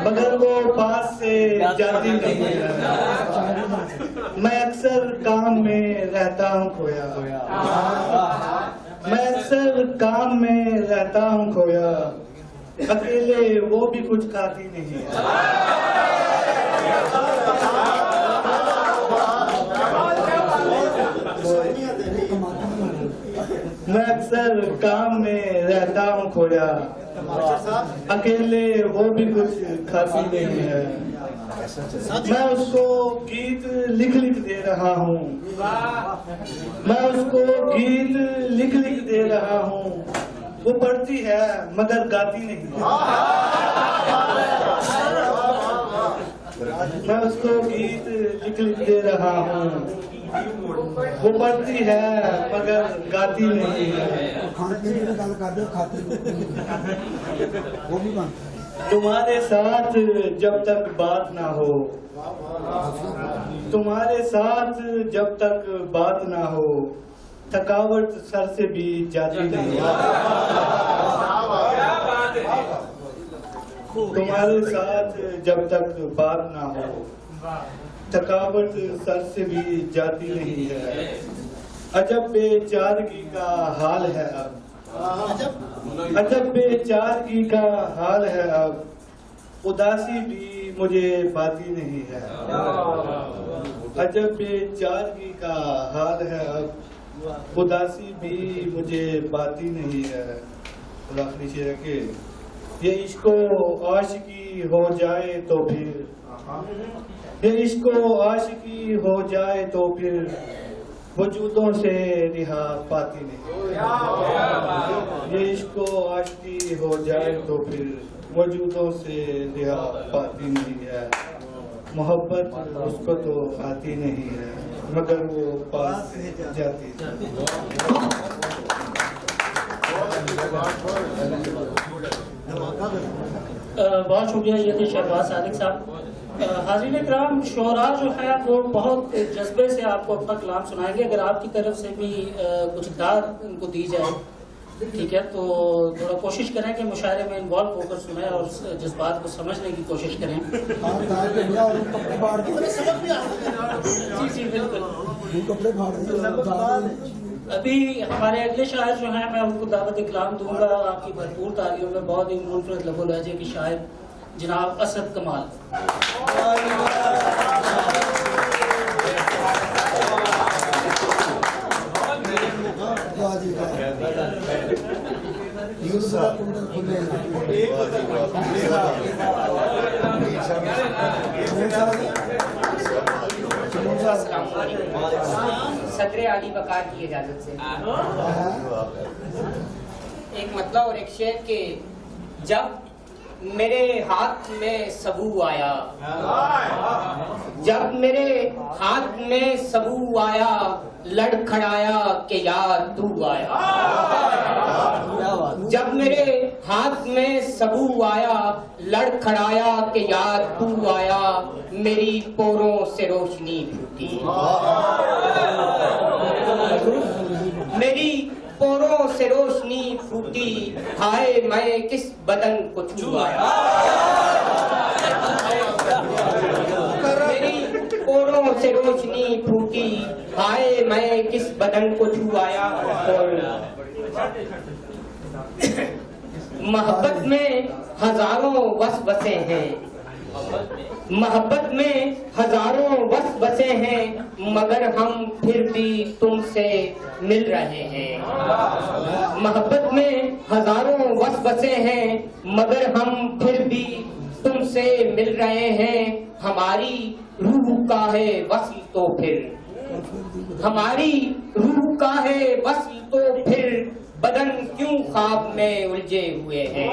मगर वो पास से जाती नहीं है। मैं अक्सर काम में रहता हूँ खोया, मैं अक्सर काम में रहता हूँ खोया, अकेले वो भी कुछ खाती नहीं है। मैं अक्सर काम में रहता हूँ खोया, अकेले वो भी कुछ खाती नहीं है। मैं उसको गीत लिख लिख दे रहा हूँ, मैं उसको गीत लिख लिख दे रहा हूँ, वो पढ़ती है मगर गाती नहीं। मैं उसको गीत लिख लिख दे रहा हूँ, वो पढ़ती है मगर गाती नहीं है। तुम्हारे साथ जब तक बात ना हो, तुम्हारे साथ जब तक बात ना हो, थकावट सर से भी जाती नहीं। तुम्हारे साथ जब तक बात ना हो, थकावट सर से भी जाती नहीं है। अजब बेचारगी का हाल है अब, अजब बेचारगी का हाल है अब, उदासी भी मुझे पाती नहीं है। अजब बेचारगी का हाल है अब, उदासी भी मुझे पाती नहीं है। और आखिरी शेर के ये इश्को आशिकी हो जाए तो फिर, ये इश्को आशिकी हो जाए तो फिर, वजूदों से रिहा पाती नहीं। ये इश्को आशिकी हो जाए तो फिर, वजूदों से रिहा पाती नहीं है। मोहब्बत उसको तो आती नहीं है, मगर वो पास से जाती है। बहुत शुक्रिया, ये थे शहबाज सादिक साहब। हाज़रीन इकराम, शोरा जो है वो बहुत जज्बे से आपको अपना कलाम सुनाएंगे। अगर आपकी तरफ से भी कुछ दाद उनको दी जाए, ठीक है, तो थोड़ा कोशिश करें कि मुशायरे में इन्वॉल्व होकर सुने और जज्बात को समझने की कोशिश करें। जी जी बिल्कुल। अभी हमारे अगले शायर जो हैं, मैं उनको दावत इकलाम दूंगा आपकी भरपूर तालियों में। बहुत ही मुनफरद लबो लहजे के शायर जनाब असद कमाल। सदरे आली वकार की इजाजत से एक मतलब और एक शेर के, जब मेरे हाथ में सबू आया, जब मेरे हाथ में सबू आया, लड़खड़ाया कि यार तू आया। जब मेरे हाथ में सबू आया, लड़खड़ाया कि यार तू आया, मेरी पोरों से रोशनी फूटी, मेरी पोरों से रोशनी फूटी, हाय मैं किस बदन को छुआया। मेरी पोरों से रोशनी फूटी, हाय मैं किस बदन को छुआया। और मोहब्बत में हजारों वसवसे हैं, मोहब्बत में हजारों वसवसे हैं, मगर हम फिर भी तुमसे मिल रहे हैं। मोहब्बत में हजारों वसवसे हैं, मगर हम फिर भी तुमसे मिल रहे हैं। हमारी रूह का है वस्ल तो फिर, हमारी रूह का है वस्ल तो फिर, बदन क्यों ख्वाब में उलझे हुए हैं।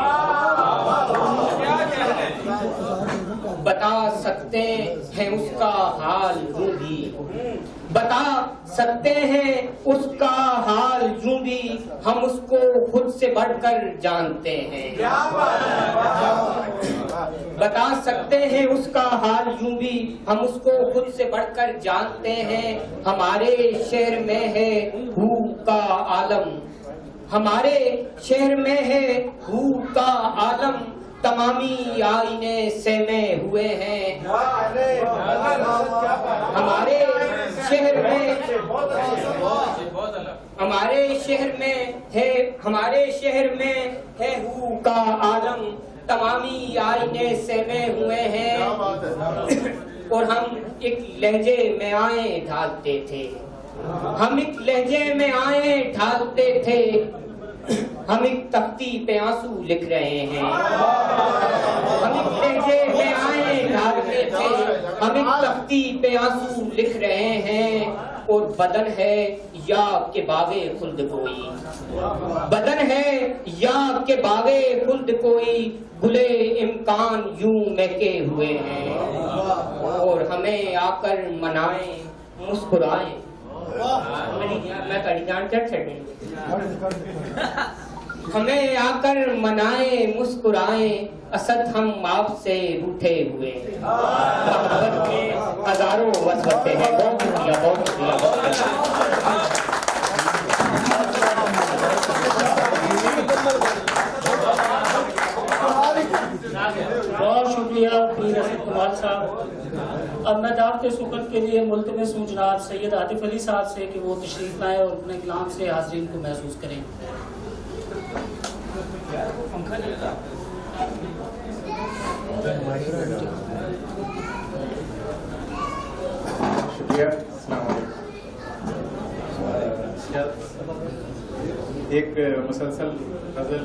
बता सकते हैं उसका हाल यूं भी, बता सकते हैं उसका हाल यूं भी, हम उसको खुद से बढ़कर जानते हैं। बता सकते हैं उसका हाल यूं भी, हम उसको खुद से बढ़कर जानते हैं। हमारे शहर में है हू का आलम, हमारे शहर में है हू का आलम, तमामी आईने सहमे हुए हैं। हमारे शहर में, हमारे शहर में है, हमारे शहर में है हू का आलम, तमामी आईने सहमे हुए हैं। और हम एक लहजे में आए ढालते थे, हम एक लहजे में आए ढालते थे, हम एक तख्ती पे आंसू लिख रहे हैं। हम एक लहजे में आए ढालते थे, हम एक तख्ती पे आंसू लिख रहे हैं। और बदन है या के बागे खुल्द कोई, बदन है या के बागे खुल्द कोई, गुले इम्कान यूं महके हुए हैं। और हमें आकर मनाए मुस्कुराए, मैं कड़ी जान चढ़ चढ़ी, हमें आकर मनाए मुस्कुराए, असद हम आपसे रूठे हुए। मोहब्बत के हजारों वसवसे हैं। बहुत शुक्रिया, बहुत शुक्रिया, बहुत शुक्रिया पीर असद कुमार साहब। अब मैं दावत सुकत के लिए मुल्तमिस हूँ जनाब सैयद आतिफ अली साहब से कि वो तशरीफ लाएं और अपने कलाम से हाज़रीन को महसूस करें। शुक्रिया। एक मुसलसल गजल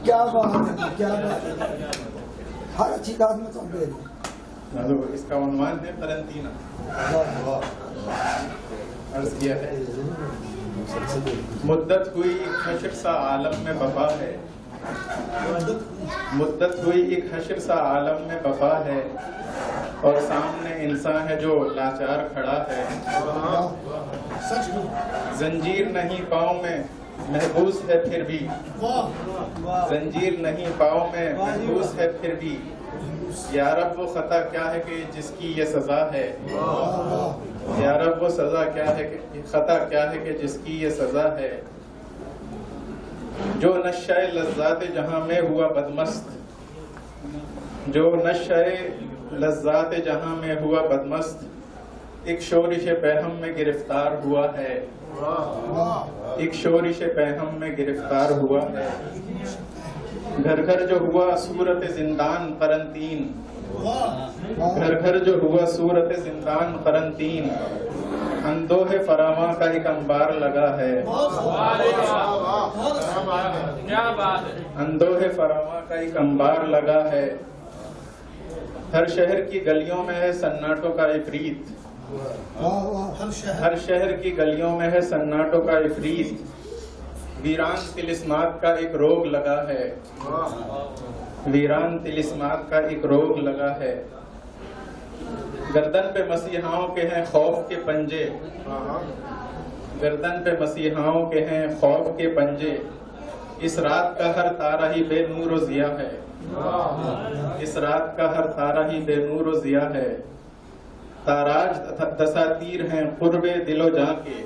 क्या बात है, क्या बात है, हर अच्छी बात में तो दे तो इसका उन्वान है करंटीना। अर्ज किया है, मुद्दत हुई एक हश्र सा आलम में बफा है, मुद्दत हुई एक हश्र सा आलम में बफा है, और सामने इंसान है जो लाचार खड़ा है। जंजीर नहीं पाँव में महबूस है फिर भी, जंजीर नहीं पाँव में महबूस है फिर भी, या रब वो खता क्या है कि जिसकी ये सजा है, या रब वो सजा क्या है कि खता क्या है कि जिसकी ये सजा है। जो नशे लज्जात जहां में हुआ बदमस्त, जो नशे लज्जात जहां में हुआ बदमस्त, एक शोरिश पैहम में गिरफ्तार हुआ है, एक शोरिश पैहम में गिरफ्तार हुआ है। घर घर जो हुआ सूरत जिंदान करंतीन, घर घर जो हुआ सूरत जिंदान करंतीन, अंदोहे फरामा का एक अंबार लगा है, अंदोहे फरामा का एक अंबार लगा है। हर शहर की गलियों में है सन्नाटों का इफरीत, हर शहर की गलियों में है सन्नाटों का इफरीत, वीरान तिलिस्मात का एक रोग लगा है, वीरान तिलिस्मात का एक रोग लगा है। गर्दन पे मसीहाओं के हैं खौफ के पंजे, गर्दन पे मसीहाओं के हैं खौफ के पंजे, इस रात का हर तारा ही बेनूर व जिया है, इस रात का हर तारा ही बेनूर व जिया है। ताराज दसातीर हैं कुर्बे दिलो जां के,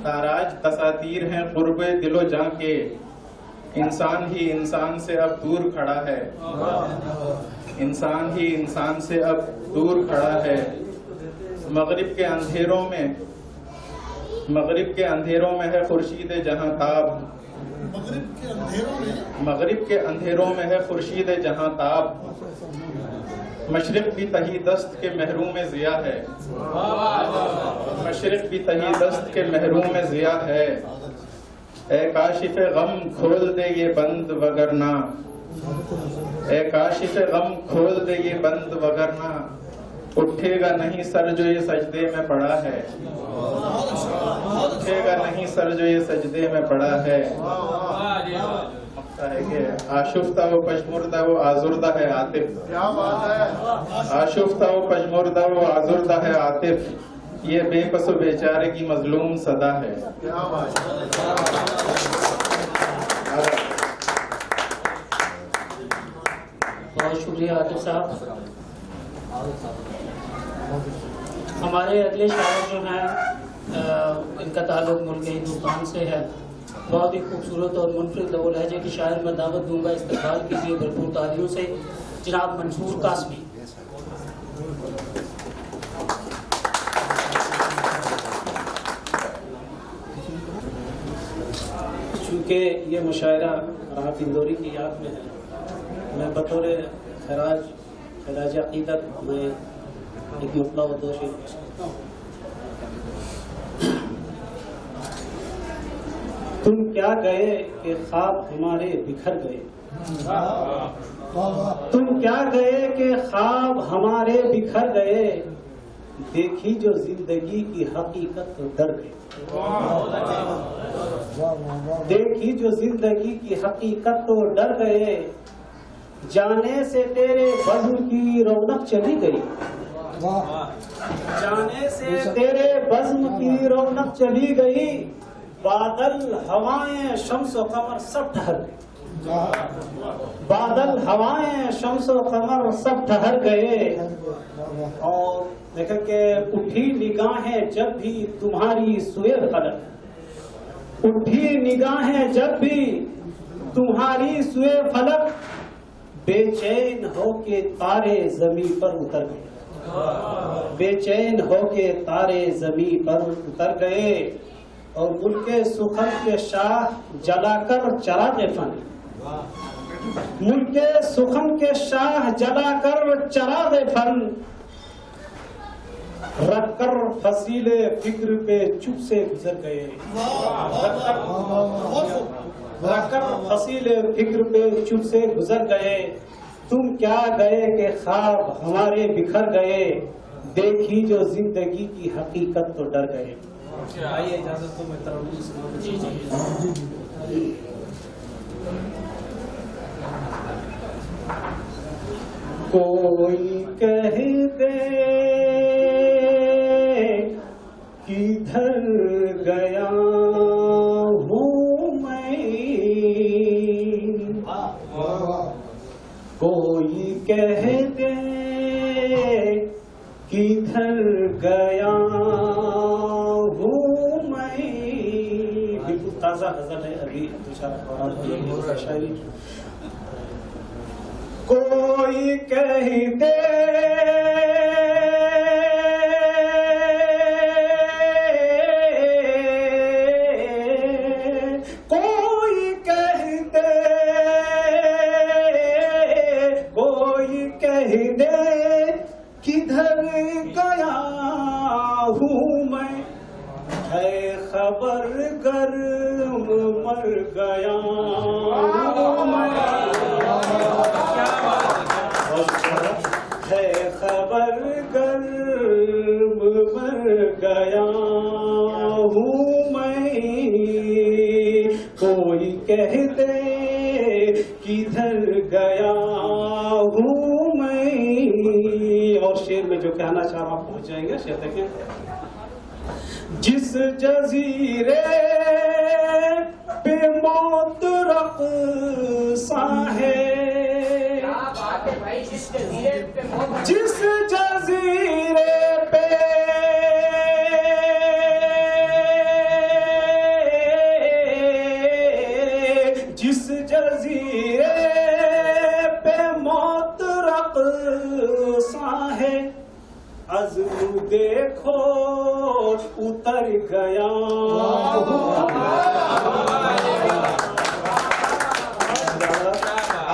ताराज दसातीर हैं कुर्बे दिलो जां के, इंसान ही इंसान से अब दूर खड़ा है, इंसान ही इंसान से अब दूर खड़ा है। मगरिब के अंधेरों में, मगरिब के अंधेरों में है खुर्शीद जहां ताब, मगरिब के अंधेरों में है खुर्शीद जहां ताब, मशरिक भी तही दस्त के महरूम जिया है, मशरिक भी तही दस्त के महरूम जिया है। ए काशिफ गम खोल दे ये बंद वगरना, ए काशिफ गम खोल दे ये बंद वगरना, उठेगा नहीं सर जो ये सजदे में पड़ा है, उठेगा नहीं सर जो ये सजदे में पड़ा है। है कि आशुफ्ता वो पशमुर्दा वो आजुर्दा है आतिफ, क्या बात है, आशुफ्ता वो पशमुर्दा वो आजुर्दा है आतिफ, ये बेकसो बेचारे की मजलूम सदा है। क्या बात बहुत शुक्रिया आतिफ साहब। हमारे अगले शायर जो हैं इनका ताल्लुक मुल्क हिंदुस्तान से है। बहुत ही खूबसूरत और मुनफरिद लबो लहजे की शायर मैं दावत दूंगा, इस्तकबाल कीजिए भरपूर तालियों से जनाब मंसूर कासमी। चूँकि ये मुशायरा राहत इंदौरी की याद में है, मैं बतौर खराज अकीदत में एक मतला व दो शेर पेश करता हूँ। तुम क्या गए कि ख्वाब हमारे बिखर गए, तुम क्या गए कि ख्वाब हमारे बिखर गए, देखी जो जिंदगी की हकीकत तो डर गए, देखी जो जिंदगी की हकीकत तो डर गए, जाने से तेरे बज़्म की रौनक चली गई, जाने से तेरे बज़्म की रौनक चली गई, बादल हवाएं शम्स और कमर सब ठहर गए, बादल हवाएं शम्स और कमर सब ठहर गए। और देखा कि उठी निगाहें जब भी तुम्हारी सुए फलक, उठी निगाहें जब भी तुम्हारी सुए फलक, बेचैन होके तारे जमीन पर उतर गए, बेचैन होके तारे जमीन पर उतर गए। और मुल्के सुखम के शाह जलाकर चरागे फन, मुल्के सुखम के शाह जलाकर चरागे फन, रखकर फसीले फिक्र पे चुप से गुजर गए, रखकर फसीले फिक्र पे चुप से गुजर गए। तुम क्या गए कि ख्वाब हमारे बिखर गए, देखी जो जिंदगी की हकीकत तो डर गए। आइए इजाजत तो मैं तरन्नुम सुनाऊं। कोई कह दे किधर गया हूँ मैं, कोई कह दे किधर गया हूँ मैं। बिल्कुल ताज़ा गज़ल है, अभी शायरी। कोई कह दे किधर गया हूँ मैं, है खबर गर्म मर गया हूँ मैं। क्या बात है। है खबर गर्म मर गया हूँ मैं, कोई कह दे किधर गया हूँ मैं। और शेर में जो कहना चाह रहा हूँ पहुंच जाएंगे। शेर देखें। जिस जजीरे पे मौत रक़्सा है, जिस जजीरे पे जिस जजीरे पे मौत रक़्सा है, अज़्म देखो उतर गया।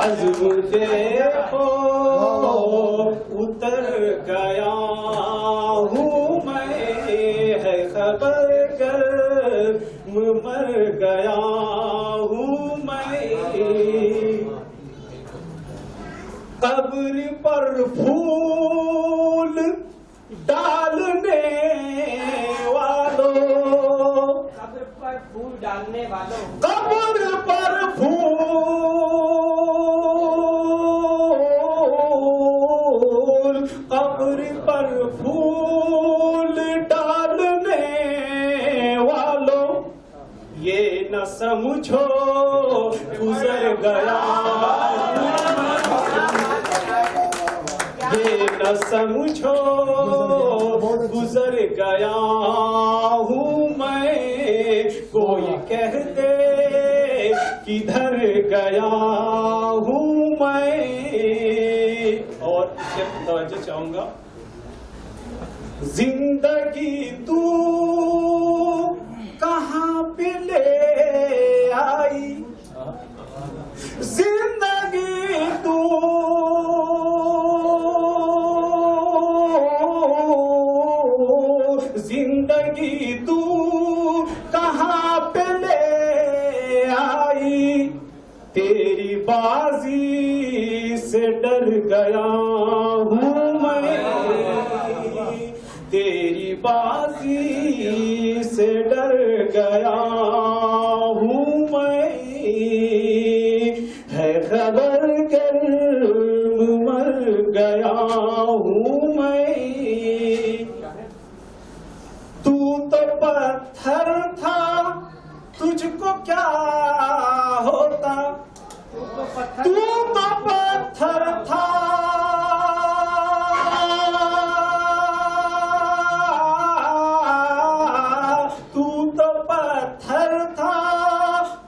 अज़्म देखो उतर गया हूँ मैं, है खबर गर्म मर गया हूँ मैं। कब्र पर फूल डालने वालों, कब्र पर फूल डालने वालों, कब्र पर फूल, कब्र पर फूल डालने वालों, ये न समझो गुजर गया, ये न समझो गुजर गया हूँ मैं, कोई कह दे किधर गया हूँ मैं। और तवज्जो चाहूंगा। जिंदगी तू कहाँ पे ले आई, जिंदगी तू जिंदगी तू कहाँ पे ले आई, तेरी बाजी से डर गया हूँ मैं, तेरी बाजी से डर गया हूँ मैं। है खबर गर्म मर गया हूँ मैं। तू तो पत्थर था तुझको क्या होता, तू तो पत्थर था तू तो पत्थर था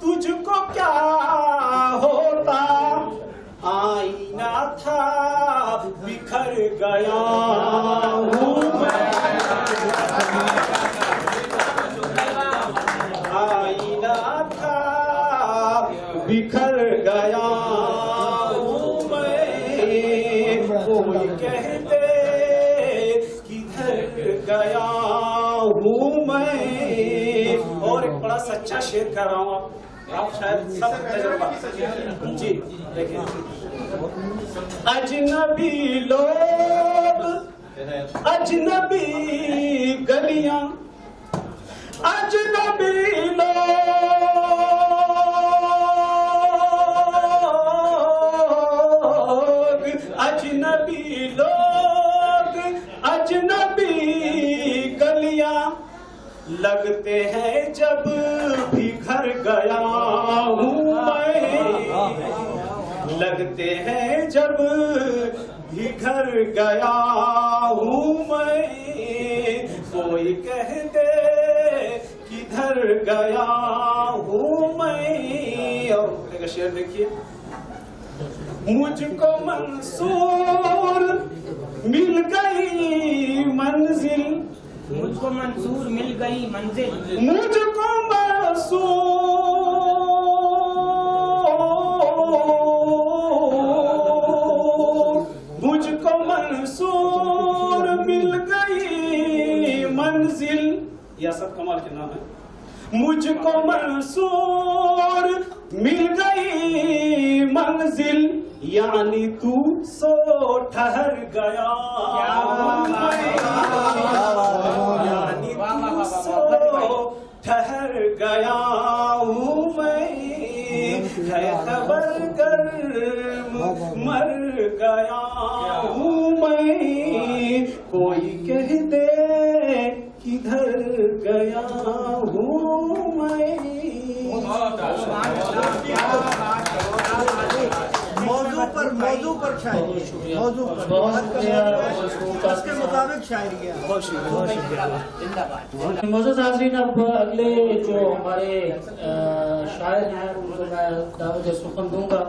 तुझको क्या होता, आईना था बिखर गया हूँ मैं, आईना था बिखर गया हूँ मैं, कोई कह दे किधर गया हूँ मैं। और एक बड़ा सच्चा शेर कर रहा हूँ, आप शायद सब तजुर्बा जी देखिए। अजनबी लोग, अजनबी गलियां, अजनबी लोग, अजनबी लोग, अजनबी गलियां लगते हैं जब भी घर गया हूँ मैं, लगते हैं जब भी घर गया हूँ मैं, कोई कह दे किधर गया हूँ मैं। और एक शेर देखिए। मुझको मंसूर मिल गई मंजिल, मुझको मंसूर मिल गई मंजिल, मुझको मुझको मंसूर मिल गई मंजिल। यह सब कमाल के नाम है। मुझको मंसूर मिल गई मंजिल, यानी तू सो ठहर गया, यानी तू सो ठहर गया हूँ मैं, है खबर कर मर गया हूँ मैं, कोई कह दे किधर गया हूँ मैं। मौजू पर शायरी, मौजू पर उसके मुताबिक शायरी है। मोअज़्ज़ज़ हाज़रीन, अब अगले जो हमारे शायर हैं उनको मैं दावत सुखन दूंगा।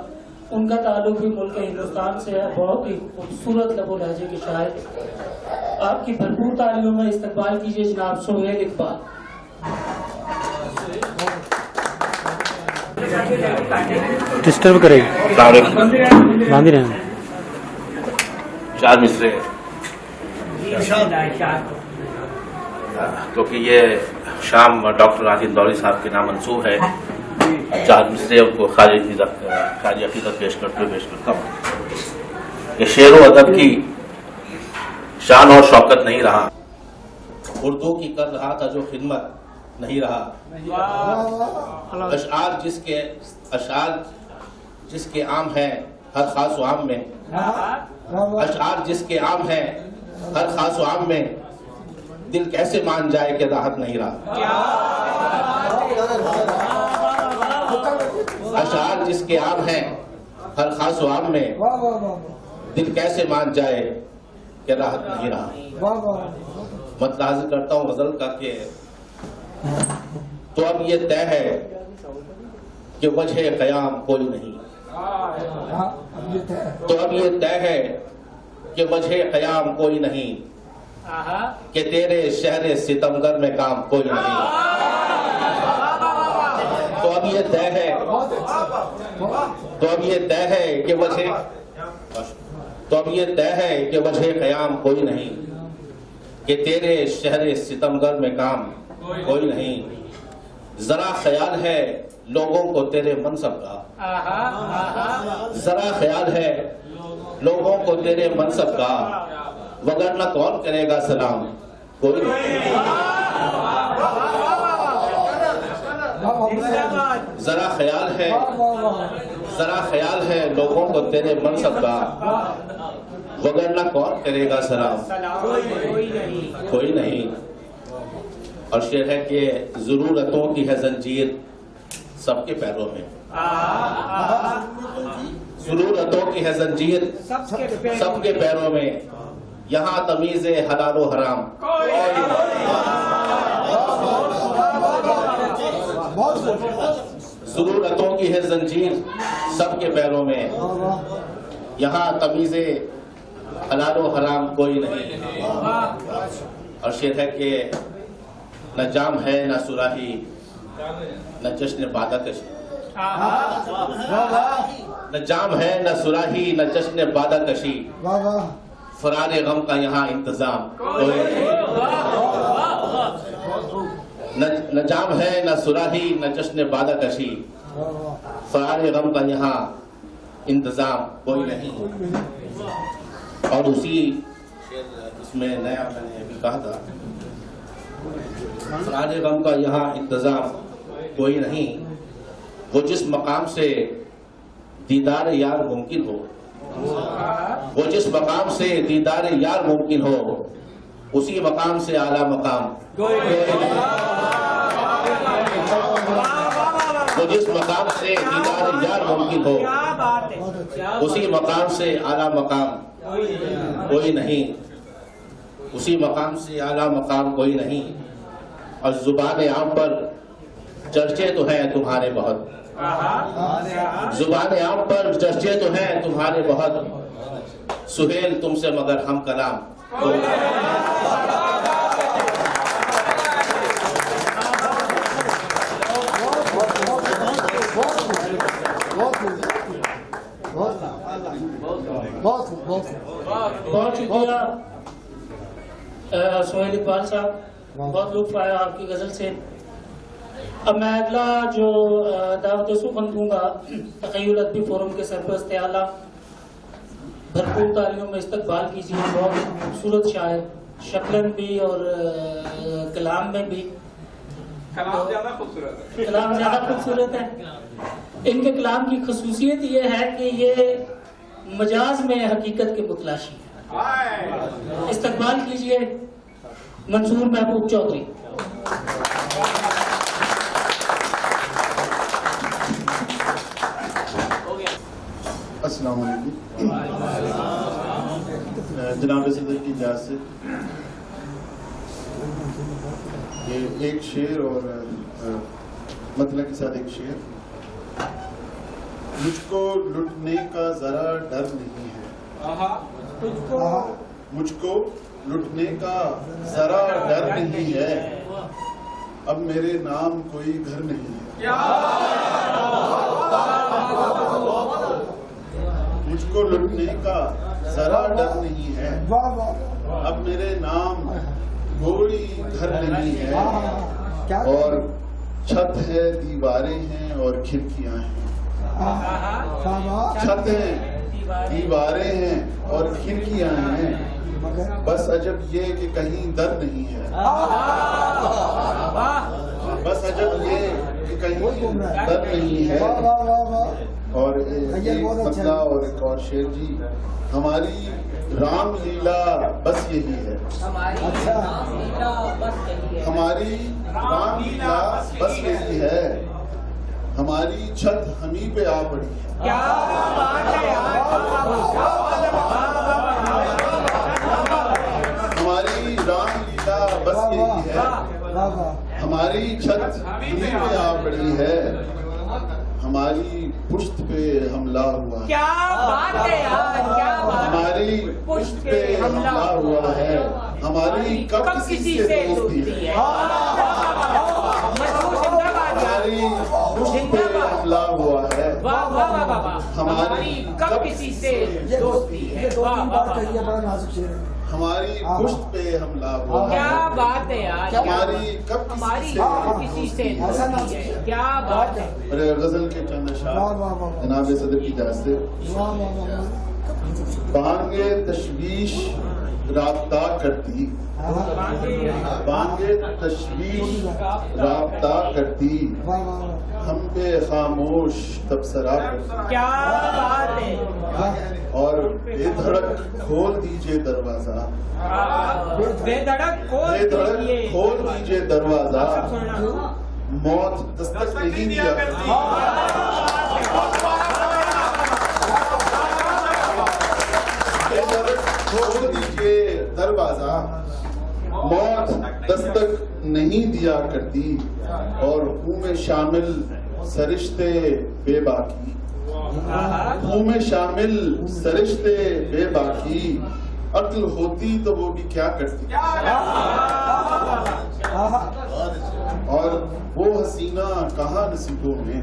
उनका ताल्लुक भी मुल्क हिंदुस्तान से है। बहुत ही खूबसूरत लबो लहजे के शायर, आपकी भरपूर तालियों में इस्तकबाल कीजिए जनाब सुहेल इकबाल। डिस्टर्ब करेगी बांध रहे हैं। चार मिसरे क्योंकि ये शाम डॉक्टर राशिद इंदौरी साहब के नाम मंसूब है, चार मिसरे उनको खाजी अकीदत पेश करता हूँ। ये शेर व अदब की शान और शौकत नहीं रहा, उर्दू की कर रहा था जो खिदमत नहीं रहा। अशआर जिसके आम है हर खास आम में, अशआर जिसके आम है हर खास आम में, दिल कैसे मान जाए कि राहत नहीं रहा। अशआर जिसके आम है हर खास आम में, दिल कैसे मान जाए कि राहत नहीं रहा। मतलब हाजिर करता हूँ गजल का के तो अब ये तय है कि वजह क़याम कोई नहीं, तो अब ये तय है कि वजह क़याम कोई नहीं, कि तेरे शहर सितमगर में काम कोई नहीं। तो अब ये तय है, तो अब ये तय है कि वजह, तो अब ये तय है कि वजह क़याम कोई नहीं, कि तेरे शहर सितमगर में काम कोई नहीं। जरा ख्याल है लोगों को तेरे मनसब का, जरा ख्याल है लोगों को तेरे मनसब का, वगरना कौन करेगा सलाम कोई नहीं। जरा ख्याल है लोगों को तेरे मनसब का, वगरना कौन करेगा सलाम कोई नहीं। और शेर है कि जरूरतों की है जंजीर सबके पैरों में, जरूरतों की है जंजीर सबके पैरों में, यहाँ तमीज़े हलाल व हराम। जरूरतों की है जंजीर सबके पैरों में, यहाँ तमीज़े हलाल व हराम कोई नहीं। और शेर है कि न जाम है न सुराही न जश्न बादाकशी, न जाम है न सुराही न जश्न बादाकशी, फरारे गम का यहाँ इंतजाम कोई नहीं। न जाम है न सुराही न जश्न बादाकशी, फरारे गम का यहाँ इंतजाम कोई नहीं। और उसी इसमें नया मैंने अभी कहा था, फरारे गम का यहाँ इंतजाम कोई नहीं, वो जिस मकाम से दीदार यार मुमकिन हो, वो जिस मकाम से दीदार यार मुमकिन हो, उसी मकाम से आला मकाम कोई नहीं। वो जिस मकाम से दीदार यार मुमकिन हो, उसी मकाम से आला मकाम कोई नहीं, उसी मकाम से आला मकाम कोई नहीं। और जुबान आम पर चर्चे तो हैं तुम्हारे बहुत, जुबान आम पर चर्चे तो हैं तुम्हारे बहुत, सुहेल तुमसे मगर हम कलाम कोई नहीं। बहुत शुक्रिया सुहेल इकबाल साहब, बहुत लुत्फ आया आपकी गजल से। अब मैं अगला जो दावत सुखन दूंगा तखय्युल अदबी फोरम के सरपरस्त आला, भरपूर तालियों में इस्तकबाल कीजिए। बहुत खूबसूरत शायर, शक्लन भी और कलाम में भी। कलाम ज़्यादा खूबसूरत है। इनके कलाम की खसूसियत ये है कि ये मजाज में हकीकत के मुतलाशी है। इस्तकबाल कीजिए मंसूर महबूब चौधरी। अस्सलाम वालेकुम। जनाब सदर की इजाज़त से ये एक शेर और मतलब के साथ एक शेर। मुझको लुटने का जरा डर नहीं है, मुझको लुटने का जरा डर नहीं है, अब मेरे नाम कोई घर नहीं है। मुझको लुटने का जरा डर नहीं है, अब मेरे नाम कोई घर नहीं है, और छत है दीवारें हैं और खिड़कियां हैं। छत है दीवारें हैं और खिड़कियां हैं, बस अजब ये कि कहीं दर नहीं है। बस अजब ये कि कहीं दर नहीं है। और एक मसला और एक और शेर जी, हमारी रामलीला बस यही है। हमारी रामलीला बस यही है, हमारी छत हमी पे आ पड़ी है। हमारी रामलीला बस यही है, हमारी छत हमी पे आ पड़ी है, हमारी पुश्त पे हमला हुआ है। क्या बात है यार, क्या बात। हमारी पुश्त पे हमला हुआ है, हमारी कब किसी से दोस्ती है। हमारी पुश्त पे हमला हुआ है, हमारी कब किसी से दोस्ती है। हमारी पुश्त पे हमला हुआ है, क्या बात है यार, हमारी कब किसी से दोस्ती है। क्या बात है। अरे गजल के चंद अशआर जनाब सदर की इजाज़त से। बांगे तशवीश राब्ता करती, बांगे तशवीश राब्ता करती, हम पे खामोश तबसरा करती। क्या बात है। और बेधड़क खोल दीजिए दरवाजा, बेधड़क खोल दीजिए दरवाजा, मौत दस्तक नहीं दिया करती। खोल दीजिए दरवाजा, मौत दस्तक नहीं दिया करती, और हूँ में शामिल सरिश्ते बेबाकी, हूँ में शामिल सरिश्ते बेबाकी, अक्ल होती तो वो भी क्या करती। और वो हसीना कहाँ नसीबों में,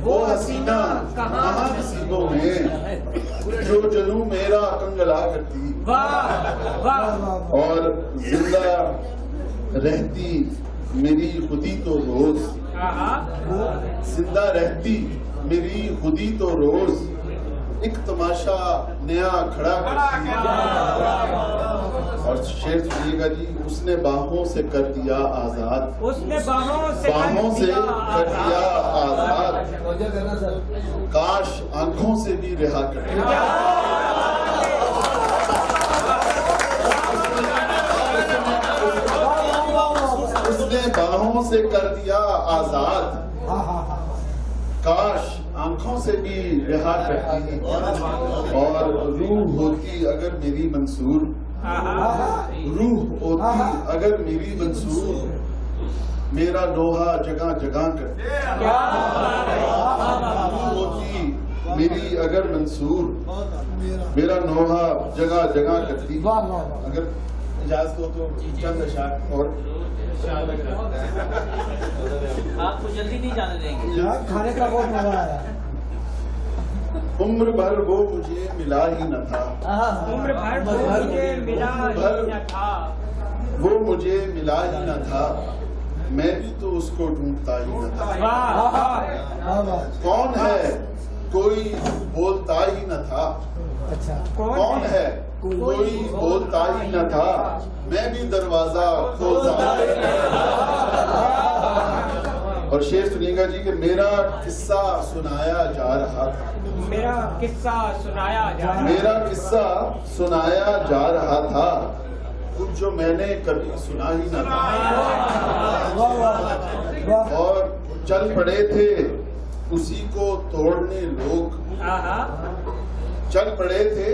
वो हसीना कहाँ नसीबों में, जो जनू मेरा कंगला करती। और जिंदा रहती मेरी खुदी तो रोज, जिंदा रहती मेरी खुदी तो रोज, एक तमाशा नया खड़ा करती। और शेर सुनिएगा जी, उसने बाहों से कर दिया आजाद, उसने बाहों से कर दिया आजाद, काश आंखों से भी रिहा कर दिया। उसने बाहों से कर दिया आजाद, काश आंखों से भी रिहा करती, और रूह होती अगर मेरी मंसूर, रूह होती अगर मेरी मंसूर, मेरा लोहा जगह जगह करती। रूह होती मेरी अगर मंसूर, मेरा लोहा जगह जगह करती। अगर इजाजत हो तो चंद अशआर और आपको जल्दी नहीं जाने देंगे। खाने का बहुत मजा आया। उम्र भर वो मुझे मिला ही न था, उम्र भर वो मुझे मिला ही न था, वो मुझे मिला ही न था, मैं भी तो उसको ढूंढता ही न था। कौन है कोई बोलता ही न था। कौन है कोई बोलता ही न था, मैं भी दरवाजा खोलता। और शेर सुनिएगा जी कि मेरा किस्सा सुनाया जा रहा था। मेरा किस्सा सुनाया जा रहा मेरा किस्सा सुनाया जा रहा था, कुछ जो मैंने कभी सुना ही न था। और चल पड़े थे उसी को तोड़ने लोग। चल पड़े थे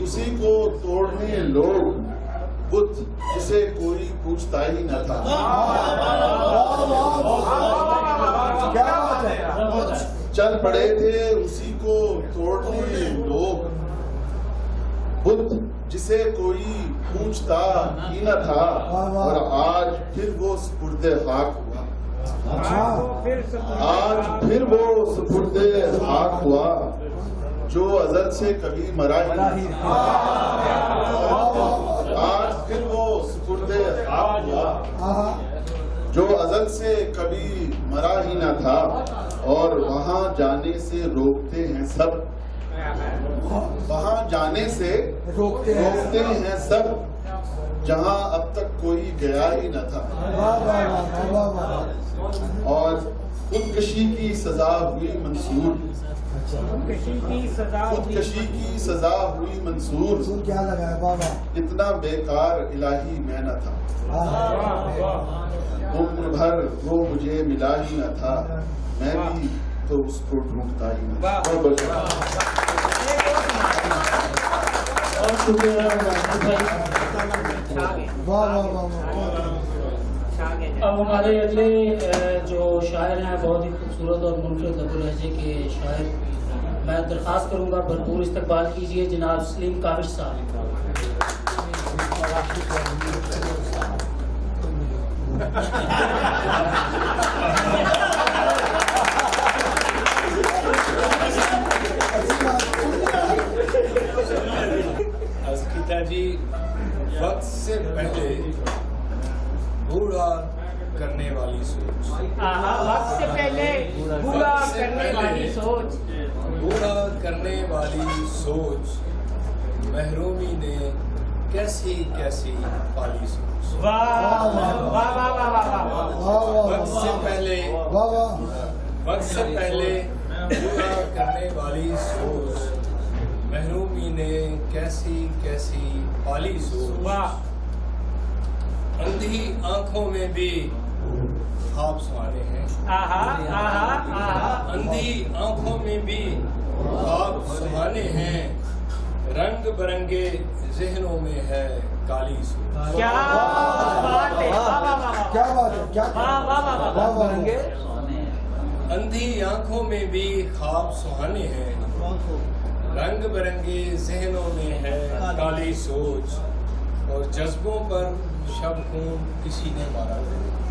उसी को तोड़ने लोग, बुत जिसे कोई पूछता ही न था। चल पड़े थे उसी को तोड़ने लोग, बुत जिसे कोई पूछता ही न था। और आज फिर वो सुपुर्दे खाक हुआ। आज फिर वो सुपुर्दे खाक हुआ, जो अजल से कभी मरा ही नहीं। आज फिर वो सुपुर्दे खाक हुआ, जो अजल से कभी मरा ही न था। और वहाँ जाने से रोकते हैं सब, वहाँ जाने से रोकते हैं सब, जहाँ अब तक कोई गया ही न था। और खुदकशी की सजा हुई मंसूर, खुदकशी की सजा हुई मंसूर, क्या लगा बाबा, इतना बेकार इलाही मैं न था। उम्र भर वो मुझे मिला ही न था, मैं भी तो उसको ढूंढता ही न था। बहुत बहुत अब हमारे अगले जो शायर हैं बहुत ही खूबसूरत और मुनफरद लबो लहजे के शायर, मैं दरख्वास्त करूंगा भरपूर इस्तकबाल कीजिए जनाब सलीम काबिश साहब। अस्किता जी, वक्त से पहले बूढ़ा करने वाली सोच, वक्त से पहले बूढ़ा करने वाली सोच, बूढ़ा करने वाली सोच, महरूमी ने कैसी कैसी पाली सोच। वक्त से पहले बूढ़ा करने वाली सोच, महरूमी ने कैसी कैसी पाली सोच। अंधी आंखों में भी ख्वाब सुहाने हैं, अंधी आंखों में भी ख्वाब सुहाने हैं, रंग बिरंगे जहनों में है काली सोच। क्या बात है, क्या बात है, क्या अंधी आंखों में भी ख्वाब सुहाने हैं, रंग बिरंगे जहनों में है काली सोच। और जज्बों पर शब खून किसी ने मारा है,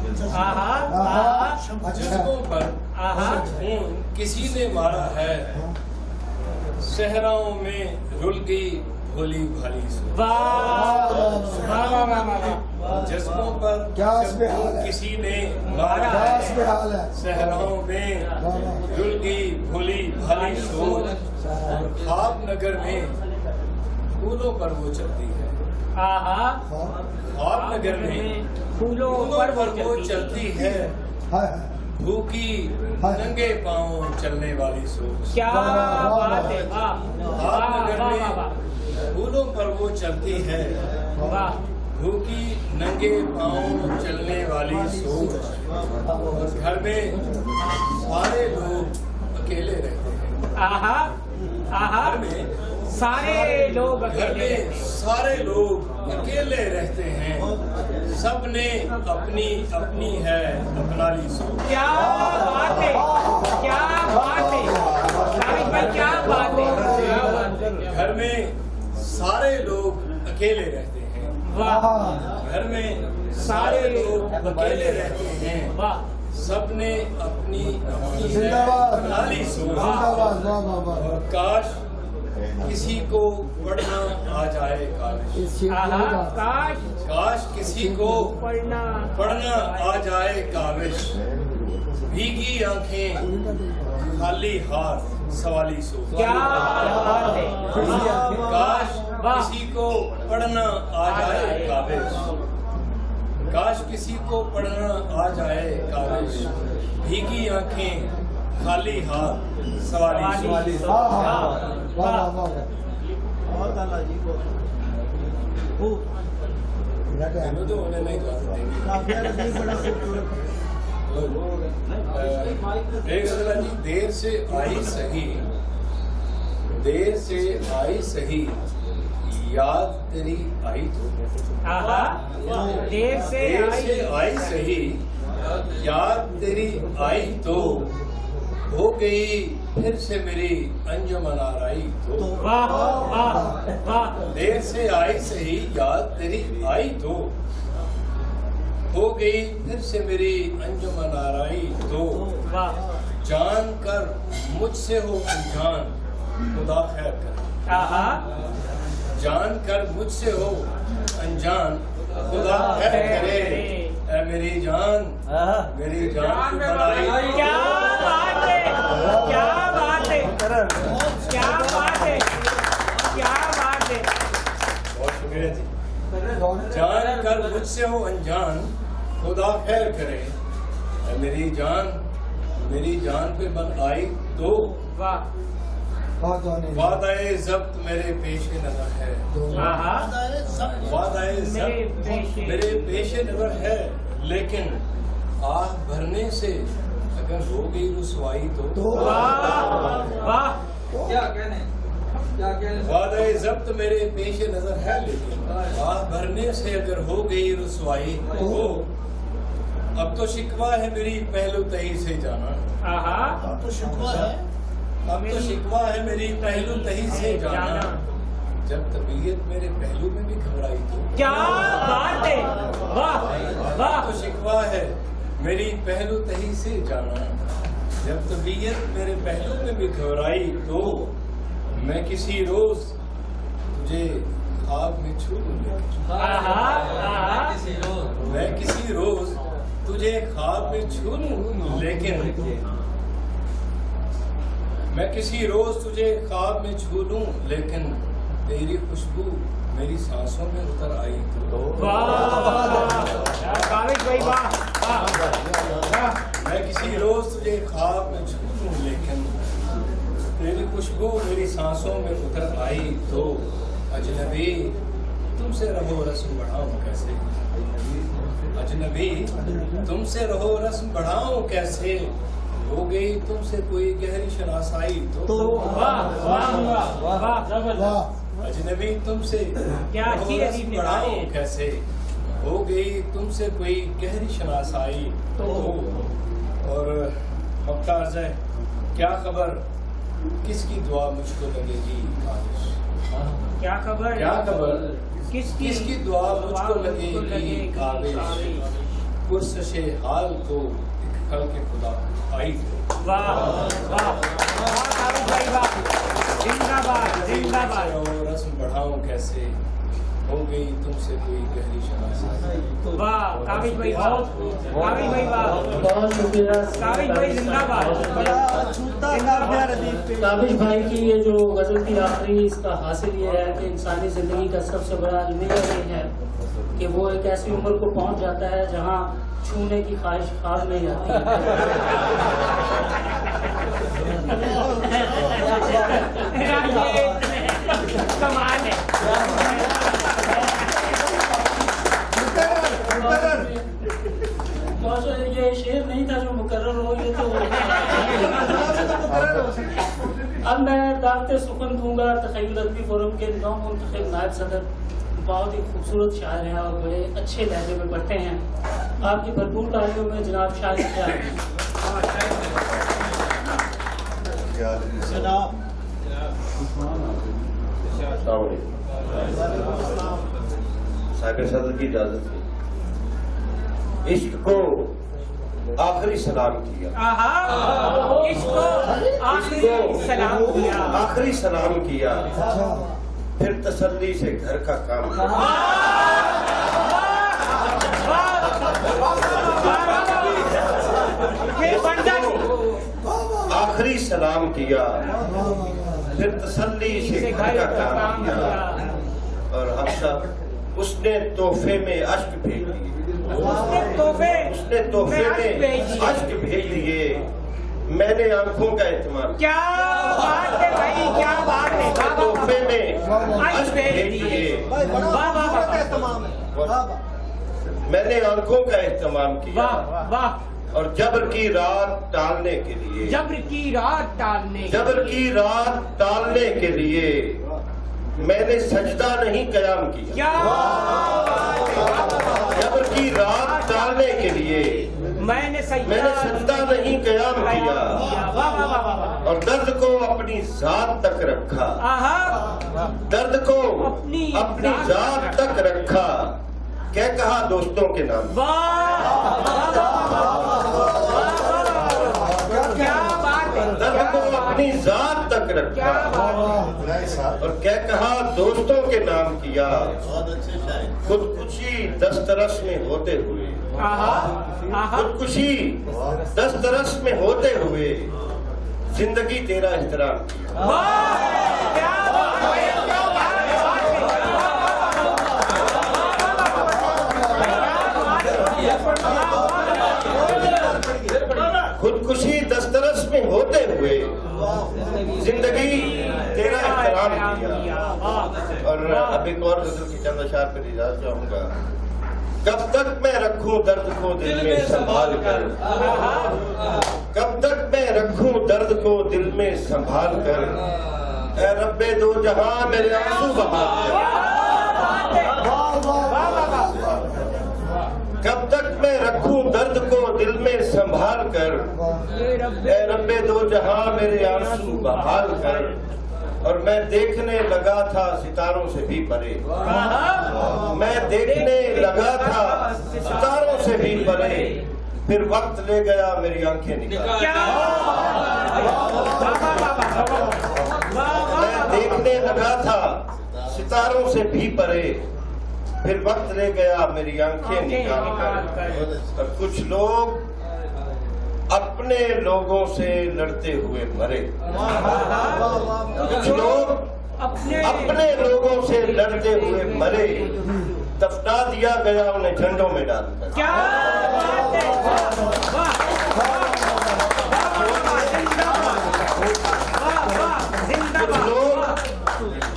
जज्बों पर शब खून किसी ने मारा है, सहराओं में रुल गई भोली भाली सोच। जज्बों पर शब खून किसी ने मारा है, सहराओं में रुल गई भोली भाली सोच। और ख्वाब नगर में फूलों पर वो चलती है, ख्वाब नगर में फूलों पर वो चलती है, भूखी नंगे पांव चलने वाली सोच। क्या बात है, ख्वाब नगर में फूलों पर वो चलती है, भूखी नंगे पांव चलने वाली सोच। और घर में सारे लोग अकेले रहते हैं, घर में सारे लोग अकेले रहते हैं, सबने अपनी अपनी है अपनाली सोच। क्या बात है, क्या बात है, क्या बात है। घर में सारे लोग अकेले रहते हैं, घर में सारे लोग अकेले रहते हैं, सबने अपनी अपनी है अपनाली सोच। और काश किसी को पढ़ना आ जाए काश, काश किसी को पढ़ना आ जाए काबिश, भीगी आंखें खाली हाथ सवाली सोच, काश किसी को पढ़ना आ जाए काबिश, काश किसी को पढ़ना आ जाए काबिश, भीगी आंखें खाली हाथ सवाली सोच। एक अगला जी, देर से आई सही, देर से आई सही, याद तेरी आई तो, देर से आई सही, याद तेरी आई तो, हो गई फिर से मेरी अंजुमन आराई तो, देर से आई सही, याद तेरी आई तो, हो गई फिर से मेरी अंजुमन आराई तो, जान कर मुझसे हो अनजान, खुदा खैर करे, जान कर मुझसे हो अनजान, खुदा खैर करे, ऐ मेरी जान की बनाई। क्या बात है, क्या बात है, क्या बात है, क्या बात है। बहुत शुक्रिया जी। जान कर मुझसे हो अनजान, खुदा खैर करे, ऐ मेरी जान पे बन आई तो, वादाए ज़ब्त मेरे पेशे नज़र है, वादाए ज़ब्त मेरे पेशे नज़र है, लेकिन आह भरने से अगर हो गई रुसवाई तो, वादाए ज़ब्त मेरे पेशे नज़र है, लेकिन आह भरने से अगर हो गई रुसवाई तो, अब तो शिकवा है मेरी पहलू तही से जाना, अब तो शिकवा है मेरी पहलू तही से जाना, जब तबीयत मेरे पहलू में भी घबराई तो, क्या बात है, वाह वाह। तो शिकवा है मेरी पहलू तही से जाना, जब तबीयत मेरे पहलू में भी घबराई तो, मैं किसी रोज तुझे ख्वाब में छू लूंगा, मैं किसी रोज तुझे ख्वाब में छू लूं, लेकिन मैं किसी रोज तुझे ख्वाब में छू लूं, लेकिन तेरी खुशबू मेरी सांसों में उतर आई तो, मैं किसी रोज तुझे ख्वाब में छू लूं, लेकिन तेरी खुशबू मेरी सांसों में उतर आई तो, अजनबी तुमसे रहो रस्म बढ़ाऊं कैसे, अजनबी तुमसे रहो रस्म बढ़ाऊं कैसे, हो गई तुमसे कोई गहरी शनासाई तो, अजनबी तुमसे रस्म बढ़ाऊं कैसे, हो गई तुमसे कोई गहरी शनासाई तो, और मक्तार है क्या खबर किसकी दुआ मुझको लगेगी काबिश, क्या खबर किसकी दुआ मुझको लगेगी काबिश, पुरसशे हाल को कल के खुदा आई तो, वाह वाह वाह, जिंदाबाद जिंदाबाद। और रस्म बढ़ाऊं कैसे, हो गई तुमसे कोई गहरी शनासाई, वाह काबिश भाई, काबिश भाई वाह, बहुत शुक्रिया काबिश भाई, जिंदाबाद। काबिश भाई की ये जो गजल की आखिरी, इसका हासिल ये है कि इंसानी जिंदगी का सबसे बड़ा अलमिया ये है कि वो एक ऐसी उम्र को पहुंच जाता है जहां छूने की ख्वाहिश ख्वाब नहीं आती कमाल है। ये शेर नहीं था जो मुकर्रर हो, ये तो अब मैं दावते सुखन दूंगा तखय्युल अदबी फोरम के नौ मुंतखब नायब सदर, बहुत ही खूबसूरत शायर हैं और बड़े अच्छे लहजे में पढ़ते हैं। आपकी भरपूर तालियों में जनाब शायर क्या साकिर सदर की इजाजत से, इश्क को आखिरी सलाम किया, इसको आखिरी सलाम किया, आखिरी सलाम किया, फिर तसल्ली से घर का काम किया। आखिरी सलाम किया, फिर तसल्ली से घर का काम किया। और हम सब उसने तोहफे में अश्क भेज दिए, उसने तोहफे में अश्क भेज दिए। मैंने आंखों का एहतमाम, क्या बात है भाई, क्या बात है। तोहफे में अश्क भेज दिए। मैंने आंखों का एहतमाम किया और जबर की रात टालने के लिए, जबर की रात टालने के लिए मैंने सजदा नहीं कयाम किया। जबर की रात टालने के लिए मैंने सजदा नहीं कयाम किया और दर्द को अपनी जात तक रखा, दर्द को अपनी जात तक रखा। क्या कहा दोस्तों के नाम, दर्द को अपनी जात तक रखा और क्या कहा दोस्तों के नाम किया। खुदकुशी दस्तरस में होते हुए, खुदकुशी दस्तरस में होते हुए जिंदगी तेरा एहतराम किया। खुदकुशी दस्तरस में होते हुए जिंदगी तेरा एहतराम किया। और अब एक और गजल की चंद अशार पर इजाजत चाहूंगा। कब तक मैं रखूं दर्द को दिल में संभाल कर, कब तक मैं रखूं दर्द को दिल में संभाल कर। ऐ रब्बे दो जहां मेरे आंसू बहा कर। कब तक मैं रखूं दर्द को दिल में संभाल कर। ऐ रब्बे दो जहां मेरे आंसू बहाल कर। और मैं देखने लगा था सितारों से भी परे, मैं देखने लगा था सितारों से भी परे। फिर वक्त ले गया मेरी आंखें निकाल। मैं देखने लगा था सितारों से भी परे, फिर वक्त ले गया मेरी आंखें निकाल कर। और कुछ लोग अपने लोगों से लड़ते हुए मरे, कुछ लोग अपने लोगों से लड़ते हुए मरे। दफना दिया गया उन्हें झंडों में डालकर। कुछ लोग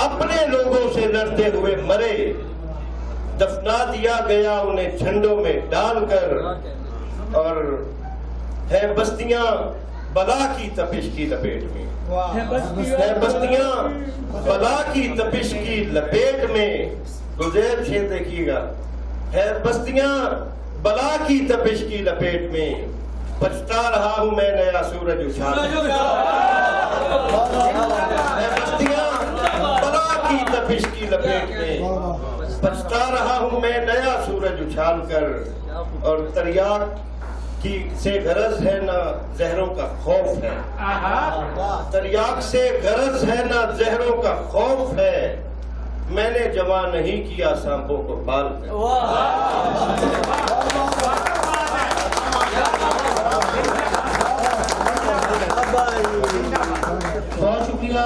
अपने लोगों से लड़ते हुए मरे, दफना दिया गया उन्हें झंडों में डालकर। और है बस्तियां बला की तपिश की लपेट में, है बस्तियां बला की तपिश की लपेट में। गुज़ेर शेर देखिएगा, है बस्तियां बला की तपिश की लपेट में। पछता रहा हूं मैं नया सूरज उछाल, है बस्तियां बला की तपिश की लपेट में। पछता रहा हूं मैं नया सूरज उछाल कर। और तरियाक की से गरज है ना जहरों का खौफ है, तरियाक से गरज है ना जहरों का खौफ है। मैंने जमा नहीं किया सांपों को पाल कर। बहुत शुक्रिया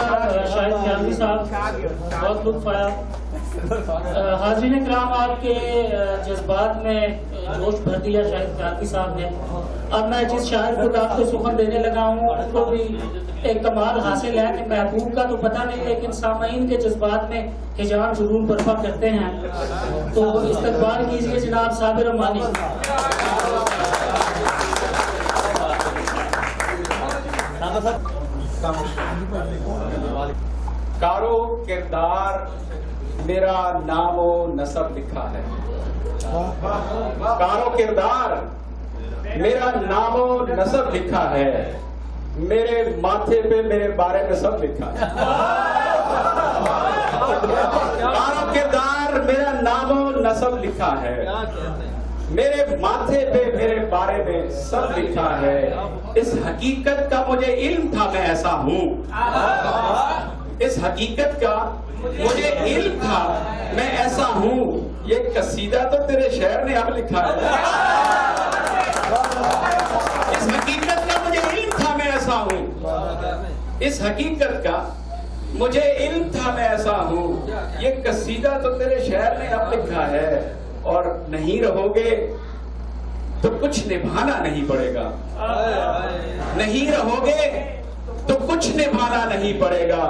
शाहिद गियानी साहब, बहुत लुत्फ आया। हाज़रीन किराम, आपके जज्बात में जोश भर दिया शाहिद गियानी साहब ने। अब मैं जिस शायर को आपको सुखन देने लगा हूँ उसको भी एक कमाल हासिल है कि महबूब का तो पता नहीं, लेकिन सामाईन के जज्बात में हिजान जरूर बर्पा करते हैं। तो इस्तकबाल कीजिए जनाब साबिर अमानी। कारो किरदार मेरा नामो नसब लिखा है, कारो किरदार मेरा नामो नसब लिखा है। मेरे माथे पे मेरे बारे में सब लिखा है। कारो किरदार मेरा नामो नसब लिखा है। मेरे माथे पे मेरे बारे में सब लिखा है। इस हकीकत का मुझे इल्म था मैं ऐसा हूँ। इस हकीकत का मुझे इल्म था मैं ऐसा हूँ। ये कसीदा तो तेरे शहर ने अब लिखा है। इस हकीकत का मुझे इल्म था मैं ऐसा हूँ। इस हकीकत का मुझे इल्म था मैं ऐसा हूँ। ये कसीदा तो तेरे शहर ने अब लिखा है। और नहीं रहोगे तो कुछ निभाना नहीं पड़ेगा। नहीं रहोगे तो कुछ निभाना नहीं पड़ेगा।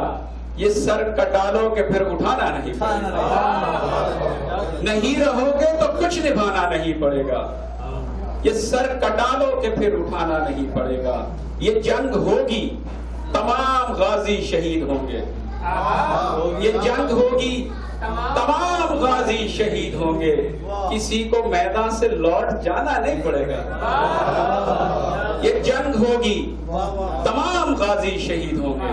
ये सर कटा लो के फिर उठाना नहीं पड़ेगा। नहीं रहोगे तो कुछ निभाना नहीं पड़ेगा। ये सर कटा लो के फिर उठाना नहीं पड़ेगा। ये जंग होगी तमाम गाजी शहीद होंगे। ये जंग होगी तमाम गाजी शहीद होंगे। किसी को मैदान से लौट जाना नहीं पड़ेगा। ये जंग होगी तमाम गाजी शहीद होंगे।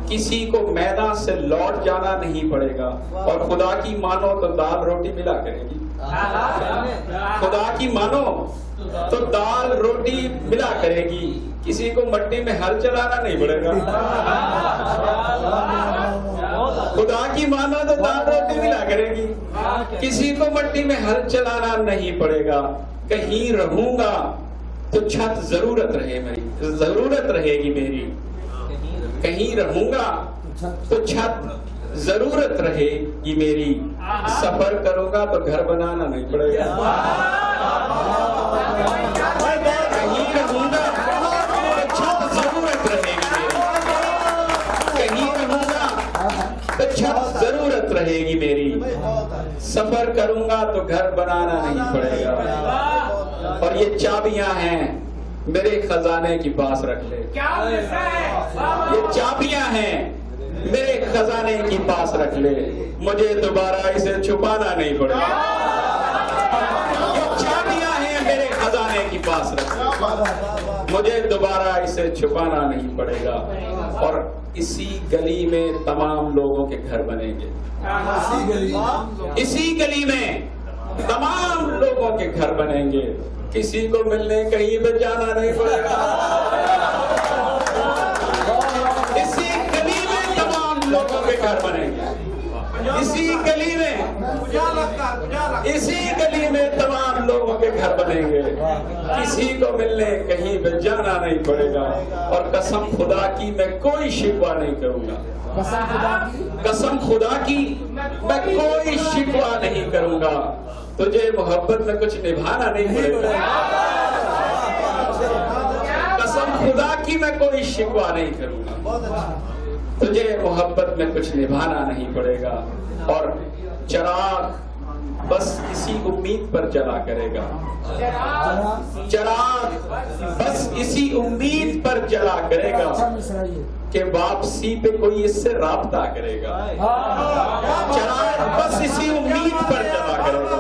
किसी को मैदान से लौट जाना नहीं पड़ेगा। और खुदा की मानो तो दाल रोटी मिला करेगी। खुदा की मानो तो दाल रोटी मिला करेगी। किसी को मट्टी में हल चलाना नहीं पड़ेगा। खुदा की मानो तो दाल रोटी मिला करेगी। किसी को मट्टी में हल चलाना नहीं पड़ेगा। कहीं रहूंगा तो छत जरूरत रहे मेरी, जरूरत रहेगी मेरी। कहीं रहूंगा तो छत जरूरत रहेगी मेरी। सफर करूंगा तो घर बनाना नहीं पड़ेगा। कहीं रहूंगा तो छत जरूरत रहेगी मेरी। कहीं रहूंगा तो छत जरूरत रहेगी मेरी। सफर करूंगा तो घर बनाना नहीं पड़ेगा। और ये चाबियां हैं मेरे खजाने की पास रख ले। ये चाबियां हैं मेरे खजाने की पास रख ले। मुझे दोबारा इसे छुपाना नहीं पड़ेगा। ये चाबियां हैं मेरे खजाने की पास रख ले। मुझे दोबारा इसे छुपाना नहीं पड़ेगा। और इसी गली में तमाम लोगों के घर बनेंगे। इसी गली में तमाम लोगों के घर बनेंगे। किसी को मिलने कहीं पे जाना नहीं पड़ेगा। इसी गली में तमाम लोगों के घर बनेंगे। इसी गली में तमाम लोगों के घर बनेंगे। किसी को मिलने कहीं पे जाना नहीं पड़ेगा। और कसम खुदा की मैं कोई शिकवा नहीं करूंगा। कसम खुदा की मैं कोई शिकवा नहीं करूंगा। तुझे मोहब्बत में कुछ निभाना नहीं पड़ेगा। कसम खुदा की मैं कोई शिकवा नहीं करूंगा। तुझे मोहब्बत में कुछ निभाना नहीं पड़ेगा। और चिराग बस इसी उम्मीद पर जला करेगा। चिराग बस इसी उम्मीद पर जला करेगा कि वापसी पे कोई इससे राब्ता करेगा। चिराग बस इसी उम्मीद पर जला करेगा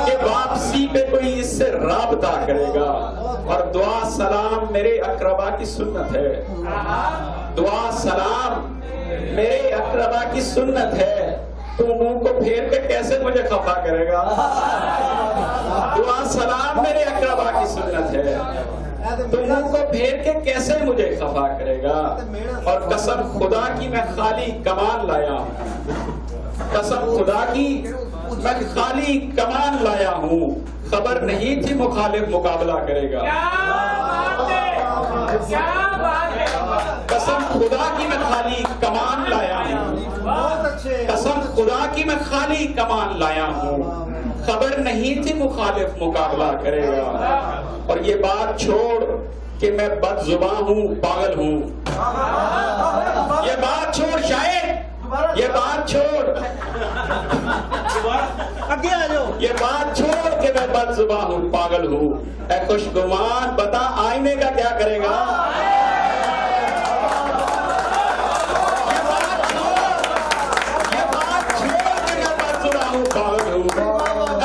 कि वापसी पे कोई इससे राब्ता करेगा। और दुआ सलाम मेरे अकरबा की सुन्नत है। दुआ सलाम मेरे अकरबा की सुन्नत है। तू मुंह को फेर के कैसे मुझे खफा करेगा। दुआ सलाम मेरे अकरबा की सुन्नत है। तू मुंह को फेर के कैसे मुझे खफा करेगा। और कसम खुदा की मैं खाली कमान लाया हूँ। कसम खुदा की मैं खाली कमान लाया हूँ। खबर नहीं थी मुखालिफ मुकाबला करेगा। कसम खुदा की मैं खाली कमान लाया हूँ। कसम खुदा की मैं खाली कमान लाया हूँ। खबर नहीं थी मुखालिफ मुकाबला करेगा। और ये बात छोड़ कि मैं बदजुबान हूँ, पागल हूँ। ये बात छोड़ शायद, ये बात छोड़, आगे आ जाओ। ये बात छोड़ कि मैं बदजुबान हूँ, पागल हूँ। ऐ खुशगुमान बता आईने का क्या करेगा।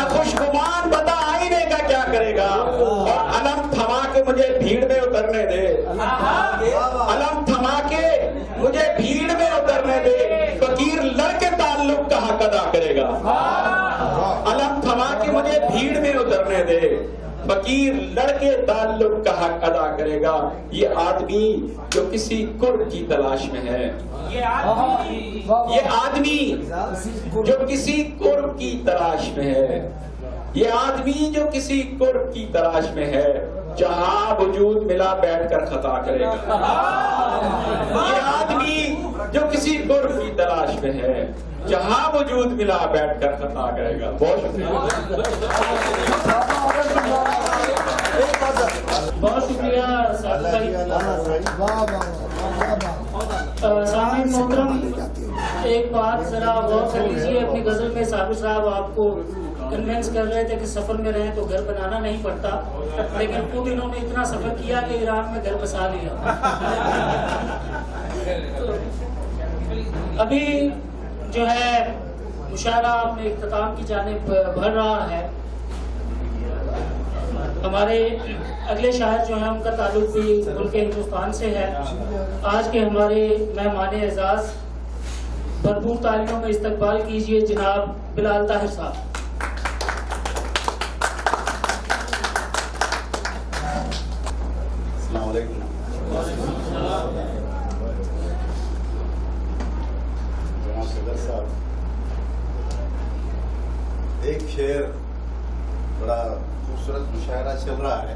खुशगुमान बता आईने का क्या करेगा। और अलम थमा के मुझे भीड़ में उतरने दे। अलम थमा के मुझे भीड़ में उतरने दे। फकीर लड़के ताल्लुक का हक अदा करेगा। अलम थमा के मुझे भीड़ में उतरने दे। फकीर लड़के ताल्लुक का हक अदा करेगा। ये आदमी जो किसी कुर्ब की तलाश में है, ये आदमी जो किसी कुर्ब की तलाश में है, ये आदमी जो किसी कुर्ब की तलाश में है, जहां वजूद मिला बैठकर खता करेगा। ये आदमी जो किसी कुर्ब की तलाश में है, जहां वजूद मिला बैठकर खता करेगा। बहुत शुक्रिया सामीन मोहतरम, एक बात जरा गौर कर लीजिए। अपनी गजल में साबिर साहब आपको कन्विंस कर रहे थे कि सफर में रहें तो घर बनाना नहीं पड़ता, लेकिन खुद इन्होंने इतना सफर किया कि ईरान में घर बसा लिया। अभी जो है मुशायरा अपने इख्तिताम की जानिब बढ़ रहा है। हमारे अगले शायर जो है उनका ताल्लुक भी मुल्क हिंदुस्तान से है। आज के हमारे मेहमान एजाज भरपूर तालियों में इस्तकबाल कीजिए जनाब बिलाल ताहिर साहब। एक शेर, बड़ा खूबसूरत मुशायरा चल रहा है,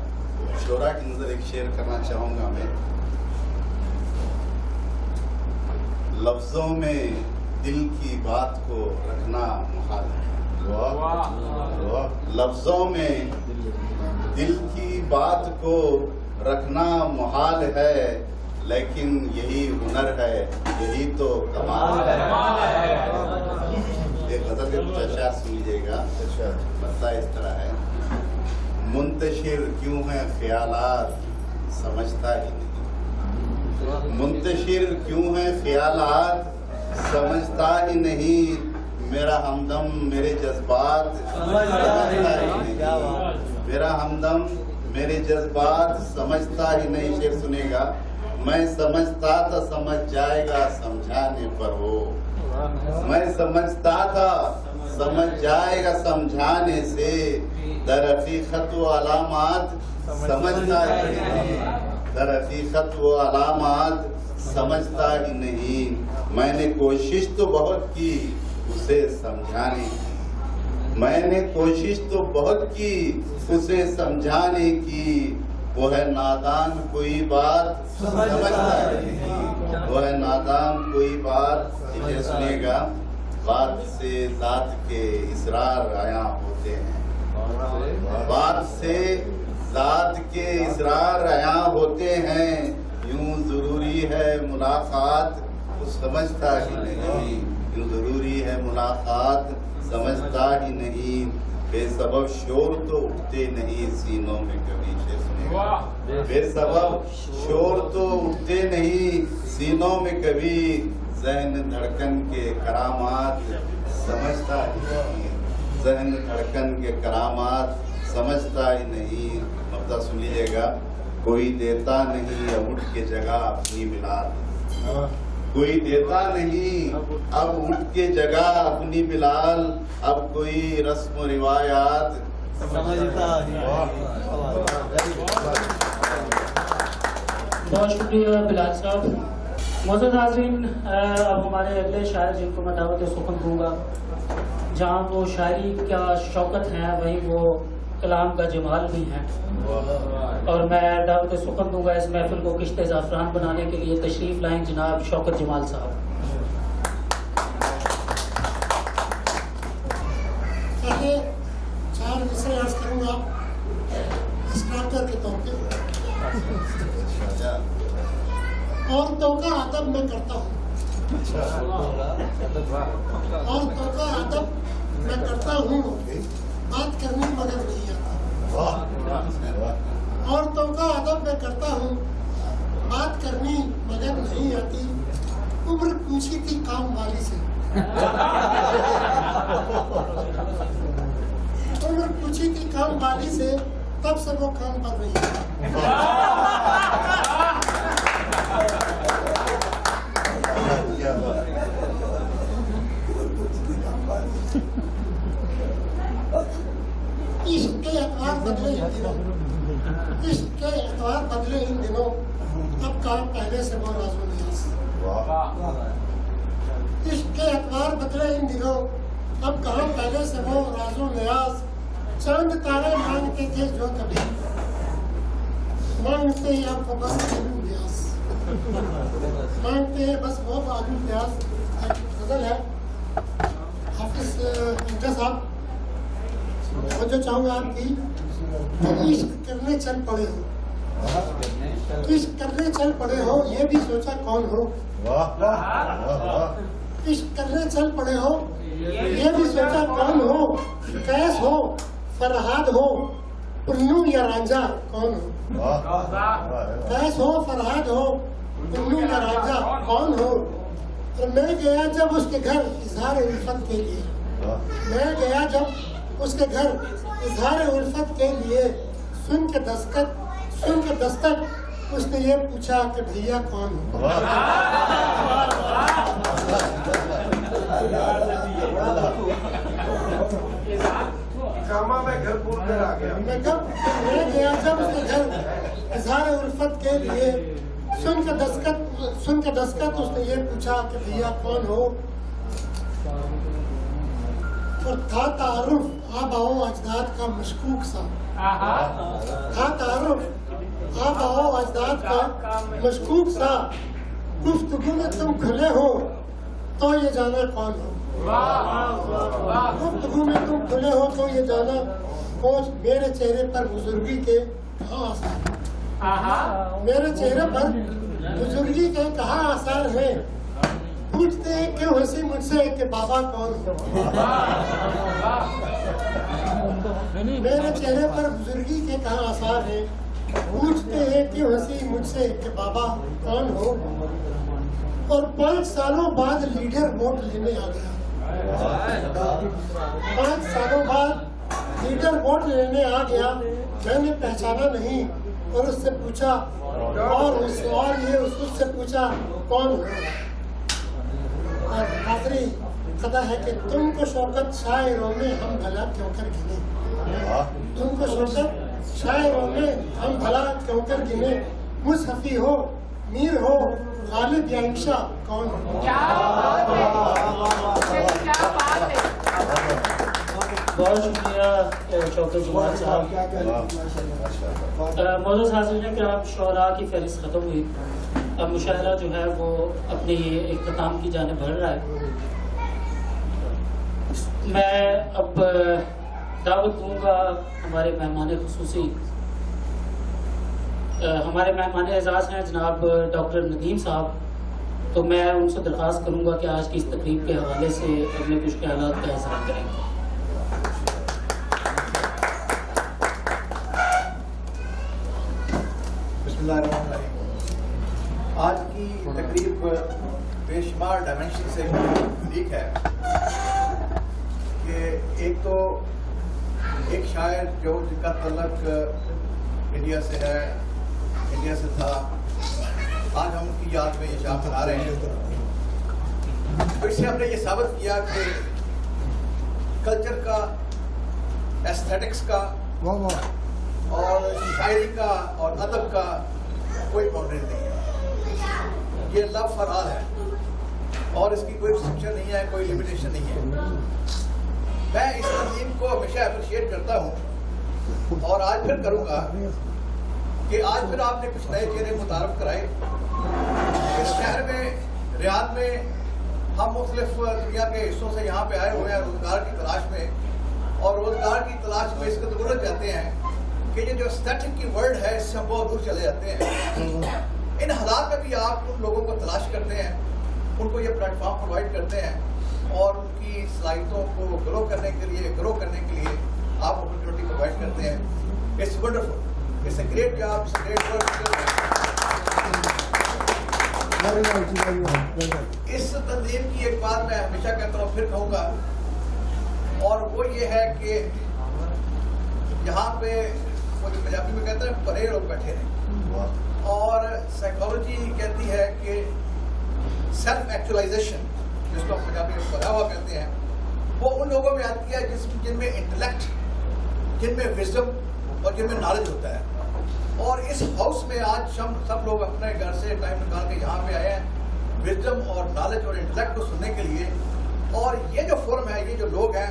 शोरा की नजर एक शेर करना चाहूंगा मैं। लफ्जों में दिल की बात को रखना मुहाल है। लफ्जों में दिल की बात को रखना मुहाल है, लेकिन यही हुनर है, यही तो कमाल है। एक गजल के कुछ अशार सुन लीजिएगा। बता इस तरह है, मुंतशिर क्यों है ख्यालात समझता ही नहीं, मुंतशिर क्यों है ख्यालात समझता ही नहीं, मेरा हमदम मेरे जज्बात समझता ही नहीं, मेरा हमदम मेरे जज्बात समझता ही नहीं। शेर सुनेगा, मैं समझता था समझ जाएगा समझाने पर हो, मैं समझता था समझ जाएगा समझाने से, दर हकीकत व अलामात समझता ही नहीं, दर हकीकत व अलामात समझता ही नहीं। मैंने कोशिश तो बहुत की उसे समझाने की, मैंने कोशिश तो बहुत की उसे समझाने की, वो है नादान कोई बात समझता ही नहीं, वो है नादान कोई बात। इसे सुनेगा, बात से जात के इसरार आया होते हैं, बात से जात के इसरार आया होते हैं, यूं जरूरी है मुलाकात वो समझता ही नहीं, यूं जरूरी है मुलाकात समझता ही नहीं, बेसबब शोर तो उठते नहीं सीनों में कभी। बेसबब शोर तो उठते नहीं सीनों में कभी, ज़हन धड़कन के करामात समझता ही नहीं, ज़हन धड़कन के करामात समझता ही नहीं। मतलब सुन लीजिएगा, कोई देता नहीं अब उठ के जगह अपनी बिलाल, कोई देता नहीं अब उठ के जगह अपनी बिलाल, अब कोई रस्म रिवायात समझता ही नहीं। बहुत शुक्रिया बिलाल साहब। मौजूद हाज़रीन, अब हमारे अगले शायर जिनको मैं दावत सुखन दूंगा, जहाँ वो शायरी का शौकत है वहीं वो कलाम का जमाल भी है, और मैं दावत सुखन दूंगा इस महफिल को किश्ते ज़ाफ़रान बनाने के लिए तशरीफ लाएं जनाब शौकत जमाल साहब। पहले 4 मिसरे अर्ज करूंगा स्टार्टर के तौर पे। औरतों का अदब मैं करता हूँ, औरतों का अदब मैं करता हूँ, बात करनी मगर नहीं आता। औरतों का अदब मैं करता हूँ, बात करनी मगर नहीं आती। उम्र पूछी थी काम वाली से, उम्र पूछी थी काम वाली से, तब से वो काम कर रही है। इश्क के एतवार बदले इन दिनों, इश्क के एतवार बदले इन दिनों, अब कहाँ पहले से वो राजू नियाज। इश्क के एतवार बदले इन दिनों, अब कहाँ पहले से वो राजू नियाज। चांद तारे मांगते थे जो कभी, मांगते ही आपको बस आलू प्याज, मांगते हैं बस वो आलू प्याज। एक गजल है हाफिज इंटर साहब, मैं जो चाहूंगा आपकी, इश्क करने चल पड़े हो, इश्क करने चल पड़े हो, ये भी सोचा कौन हो। इश्क करने चल पड़े हो, ये भी सोचा कौन हो। कैस हो, फरहाद हो, उन्नू या रांझा कौन हो। कैस हो, फरहाद हो, उन्नू या रांझा कौन हो। और मैं गया जब उसके घर इजहार उल्फत के लिए, मैं गया जब उसके घर इजहार उल्फत के लिए, सुन के दस्तक उसने ये पूछा कि भैया कौन हो। मैं घर पूर कर आ गया। मैं गया जब उसके घर इजहार उल्फत के लिए, सुन के दस्तक उसने ये पूछा कि भैया कौन हो। और था तारुफ आबाओ अजदाद का मशकूक सा, था तारुफ आबाओ अजदाद का मशकूक सा। गुफ्तगू में तुम खुले हो तो ये जाना कौन हो। गुफ्तगू में तुम खुले हो तो ये जाना कौन। मेरे चेहरे पर बुजुर्गी के कहाँ आसार, मेरे चेहरे पर बुजुर्गी के कहाँ आसार है। पूछते हैं क्यों हंसी मुझसे कि बाबा कौन हो। मेरे चेहरे पर बुजुर्गी के कहाँ आसार है। पूछते हैं क्यों हंसी मुझसे कि बाबा कौन हो। और 5 सालों बाद लीडर वोट लेने आ गया, 5 सालों बाद लीडर वोट लेने आ गया। मैंने पहचाना नहीं और उससे पूछा, और ये उससे पूछा कौन हो। और आखिरी कथा है कि तुमको शौकत शायरों में हम भला क्यों कर गिने, तुमको शौकत शायरों में हम भला क्यों कर गिने। मुसहफी हो, मीर हो, गालिब या इंशा कौन हो। बहुत शुक्रिया शौकत जुमाल साहब। मौजूद हाज़िरीन किराम, शुअरा की फहरिस्त ख़त्म हुई। अब मुशायरा जो है वो अपने इख्तिताम की जानिब बढ़ रहा है। मैं अब दावत दूंगा हमारे मेहमान खुसूसी, हमारे मेहमान एजाज़ हैं जनाब डॉक्टर नदीम साहब। तो मैं उनसे दरख्वास्त करूंगा कि आज की इस तकरीब के हवाले से अपने कुछ ख्यालात का इज़हार करेंगे। आज की तकरीब बेशुमार डायमेंशन से यूनिक है कि एक शायर जो जिनका तल्लक इंडिया से है, इंडिया से था, आज हम उनकी याद में ये शाम बना रहे हैं। तो इससे हमने ये साबित किया कि कल्चर का, एस्थेटिक्स का और शायरी का और अदब का कोई बाउंड्री नहीं है। ये लव फॉर ऑल है और इसकी कोई रिस्ट्रिक्शन नहीं है, कोई लिमिटेशन नहीं है। मैं इस तंजीम को हमेशा अप्रिशिएट करता हूँ और आज फिर करूँगा कि आज फिर आपने कुछ नए चेहरे मुतारफ कराए। इस शहर में, रियाद में हम मुख्तलिफ दुनिया के हिस्सों से यहाँ पे आए हुए हैं रोजगार की तलाश में, और रोजगार की तलाश में इसको तो उलझ जाते हैं कि ये जो एस्थेटिक की वर्ल्ड है इससे हम बहुत दूर चले जाते हैं। इन हालात में भी आप उन लोगों को तलाश करते हैं, उनको ये प्लेटफॉर्म प्रोवाइड करते हैं और उनकी सलाहियतों को ग्रो करने के लिए आप अपॉर्चुनिटी प्रोवाइड करते हैं। It's wonderful, it's a great job, it's a great work. इस तंजीम की एक बात मैं हमेशा कहता हूँ, फिर कहूँगा, और वो ये है कि यहाँ पे वो जो पंजाबी में कहते हैं परे लोग बैठे हैं, और साइकोलॉजी कहती है कि सेल्फ एक्चुअलाइजेशन, जिसको हम पंजाबी में परा हुआ कहते हैं, वो उन लोगों में आती है जिनमें इंटेलेक्ट जिनमें विजडम और जिनमें नॉलेज होता है। और इस हाउस में आज हम सब लोग अपने घर से टाइम निकाल के यहाँ पे आए हैं विजडम और नॉलेज और इंटेलेक्ट को सुनने के लिए। और ये जो फोरम है, ये जो लोग हैं,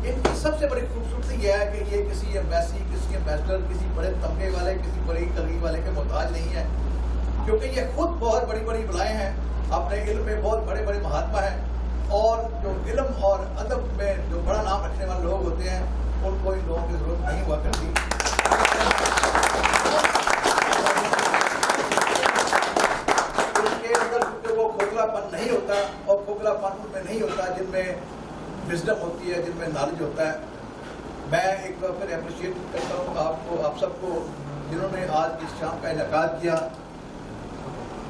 इनकी सबसे बड़ी खूबसूरती यह है कि ये किसी एम्बेसी, किसी एम्बेसडर, किसी बड़े तबके वाले, किसी बड़ी कलगी वाले के मोहताज नहीं है, क्योंकि ये खुद बहुत बड़ी बड़ी बुलाए हैं, अपने इल्म में बहुत बड़े बड़े महात्मा हैं। और जो इल्म और अदब में जो बड़ा नाम रखने वाले लोग होते हैं, उनको इन लोगों की जरूरत नहीं हुआ करती। उनके अंदर जो वो खोखलापन नहीं होता, और खोखलापन उनमें नहीं होता जिनमें विजडम होती है, जिनमें नॉलेज होता है। मैं एक बार फिर अप्रिशिएट करता हूँ आपको, आप सबको, जिन्होंने आज इस शाम का इनेकाद किया,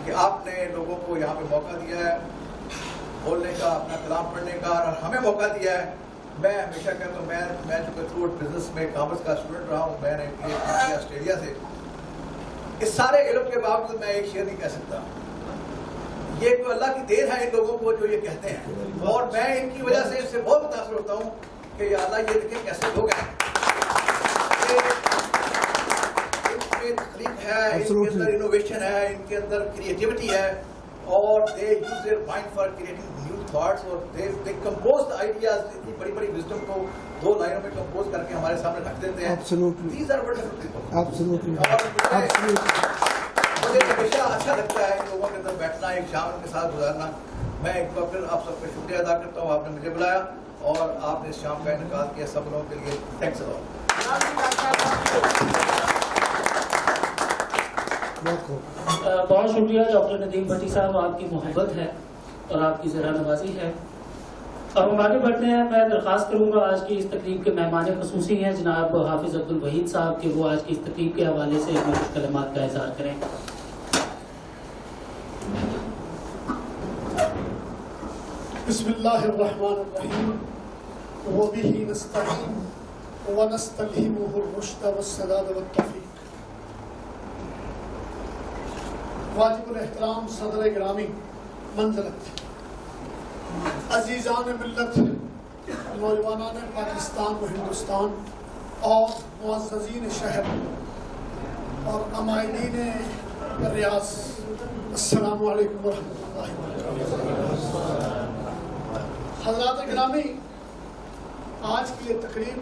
कि आपने लोगों को यहाँ पे मौका दिया है बोलने का, अपना कलाम पढ़ने का, और हमें मौका दिया है। मैं हमेशा कहता हूँ, मैं जो थ्रू बिजनेस में कॉमर्स का स्टूडेंट रहा हूँ, मैंने ऑस्ट्रेलिया से, इस सारे इल्म के बावजूद मैं एक शेर नहीं कह सकता। ये तो अल्लाह की देन है इन लोगों को जो ये कहते हैं, और मैं इनकी वजह से इससे बहुत मुतासर होता हूँ कि या अल्लाह ये देखें कैसे लोग हैं, इनमें तकलीफ है, इनके अंदर इनोवेशन है, इनके अंदर क्रिएटिविटी है, और they use their mind for creating new thoughts, और दे कंपोज द आइडियाज, इतनी बड़ी बड़ी विजडम को 2 लाइनों में कंपोज करके हमारे सामने रख देते हैं। These are wonderful people. मुझे हमेशा अच्छा लगता है लोगों के अंदर बैठना, एक शाम उनके साथ गुजारना। मैं एक बार फिर आप सबका शुक्रिया अदा करता हूँ, आपने मुझे बुलाया और आपने इस शाम का इनेकाद किया। सब लोगों के लिए थैंक्स अ लॉट। बहुत शुक्रिया डॉक्टर नदीम भट्टी साहब, आपकी मोहब्बत है और आपकी ज़रा नवाजी है। अब हम आगे बढ़ते हैं। मैं दरख्वास्त करूंगा, आज की इस तकरीब के मेहमान खसूसी हैं जनाब हाफिज अब्दुल वहीद साहब, के वो आज की इस तकरीब के हवाले से कुछ कलमात का इज़हार करें। बिस्मिल्लाहिर्रहमानिर्रहीम व बिही नस्तईन व नस्तल्हिमुहुर रुश्द वस्सदाद वत्तौफीक। वाजिबुल एहतराम सदर गिरामी मंज़िलत, अजीज़ान मिल्लत, नौजवानान पाकिस्तान व हिंदुस्तान और मुअज़्ज़ज़ीन शहर और अमायदीन रियाज़, अस्सलामु अलैकुम व रहमतुल्लाहि व बरकातुहू। हज़रात गिरामी, आज की ये तकरीब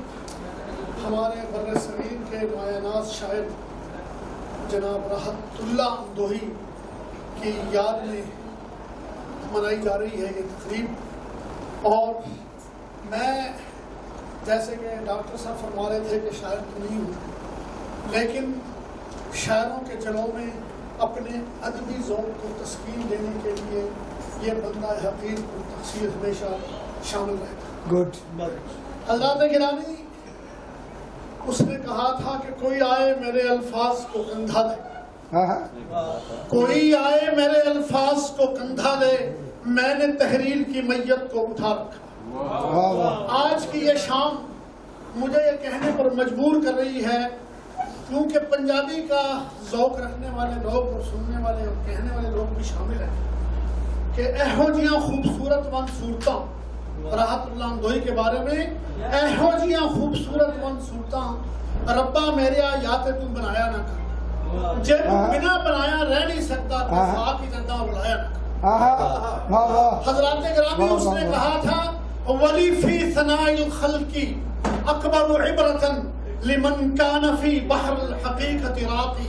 हमारे बर्र सगीर के नुमायानाज़ शायर जनाब राहतुल्लाह अंदोही की याद में मनाई जा रही है ये तकरीब। और मैं, जैसे कि डॉक्टर साहब फरमा रहे थे कि शायर तो नहीं हूँ, लेकिन शायरों के जलों में अपने अदबी ज़ौक़ को तस्कीन देने के लिए ये बंदा हक़ीर को तक़सीर हमेशा शामिल रहता। गुड। हज़रात गिरामी, उसने कहा था कि कोई आए मेरे अल्फाज को कंधा दे, कोई आए मेरे अल्फाज को कंधा दे, मैंने तहरीर की मैयत को उठा रखा। आज की ये शाम मुझे ये कहने पर मजबूर कर रही है, क्योंकि पंजाबी का ज़ौक़ रखने वाले लोग और सुनने वाले और कहने वाले लोग भी शामिल हैं, कि एहो जियां खूबसूरत वन सूरतां, राहतुल्लाह अंदोही के बारे में, एहो जियां खूबसूरत वन सूरतां रब्बा मेरिया याते तू बनाया ना कर, जे तू बिना बनाया रह नहीं सकता तो साथ ही जंदा बुलाया ना कर। हज़रात गिरामी, उसने कहा था वली फी सनाइल खल्की अकबर इबरतन लिमन कान फी बहर हकीकत राकी,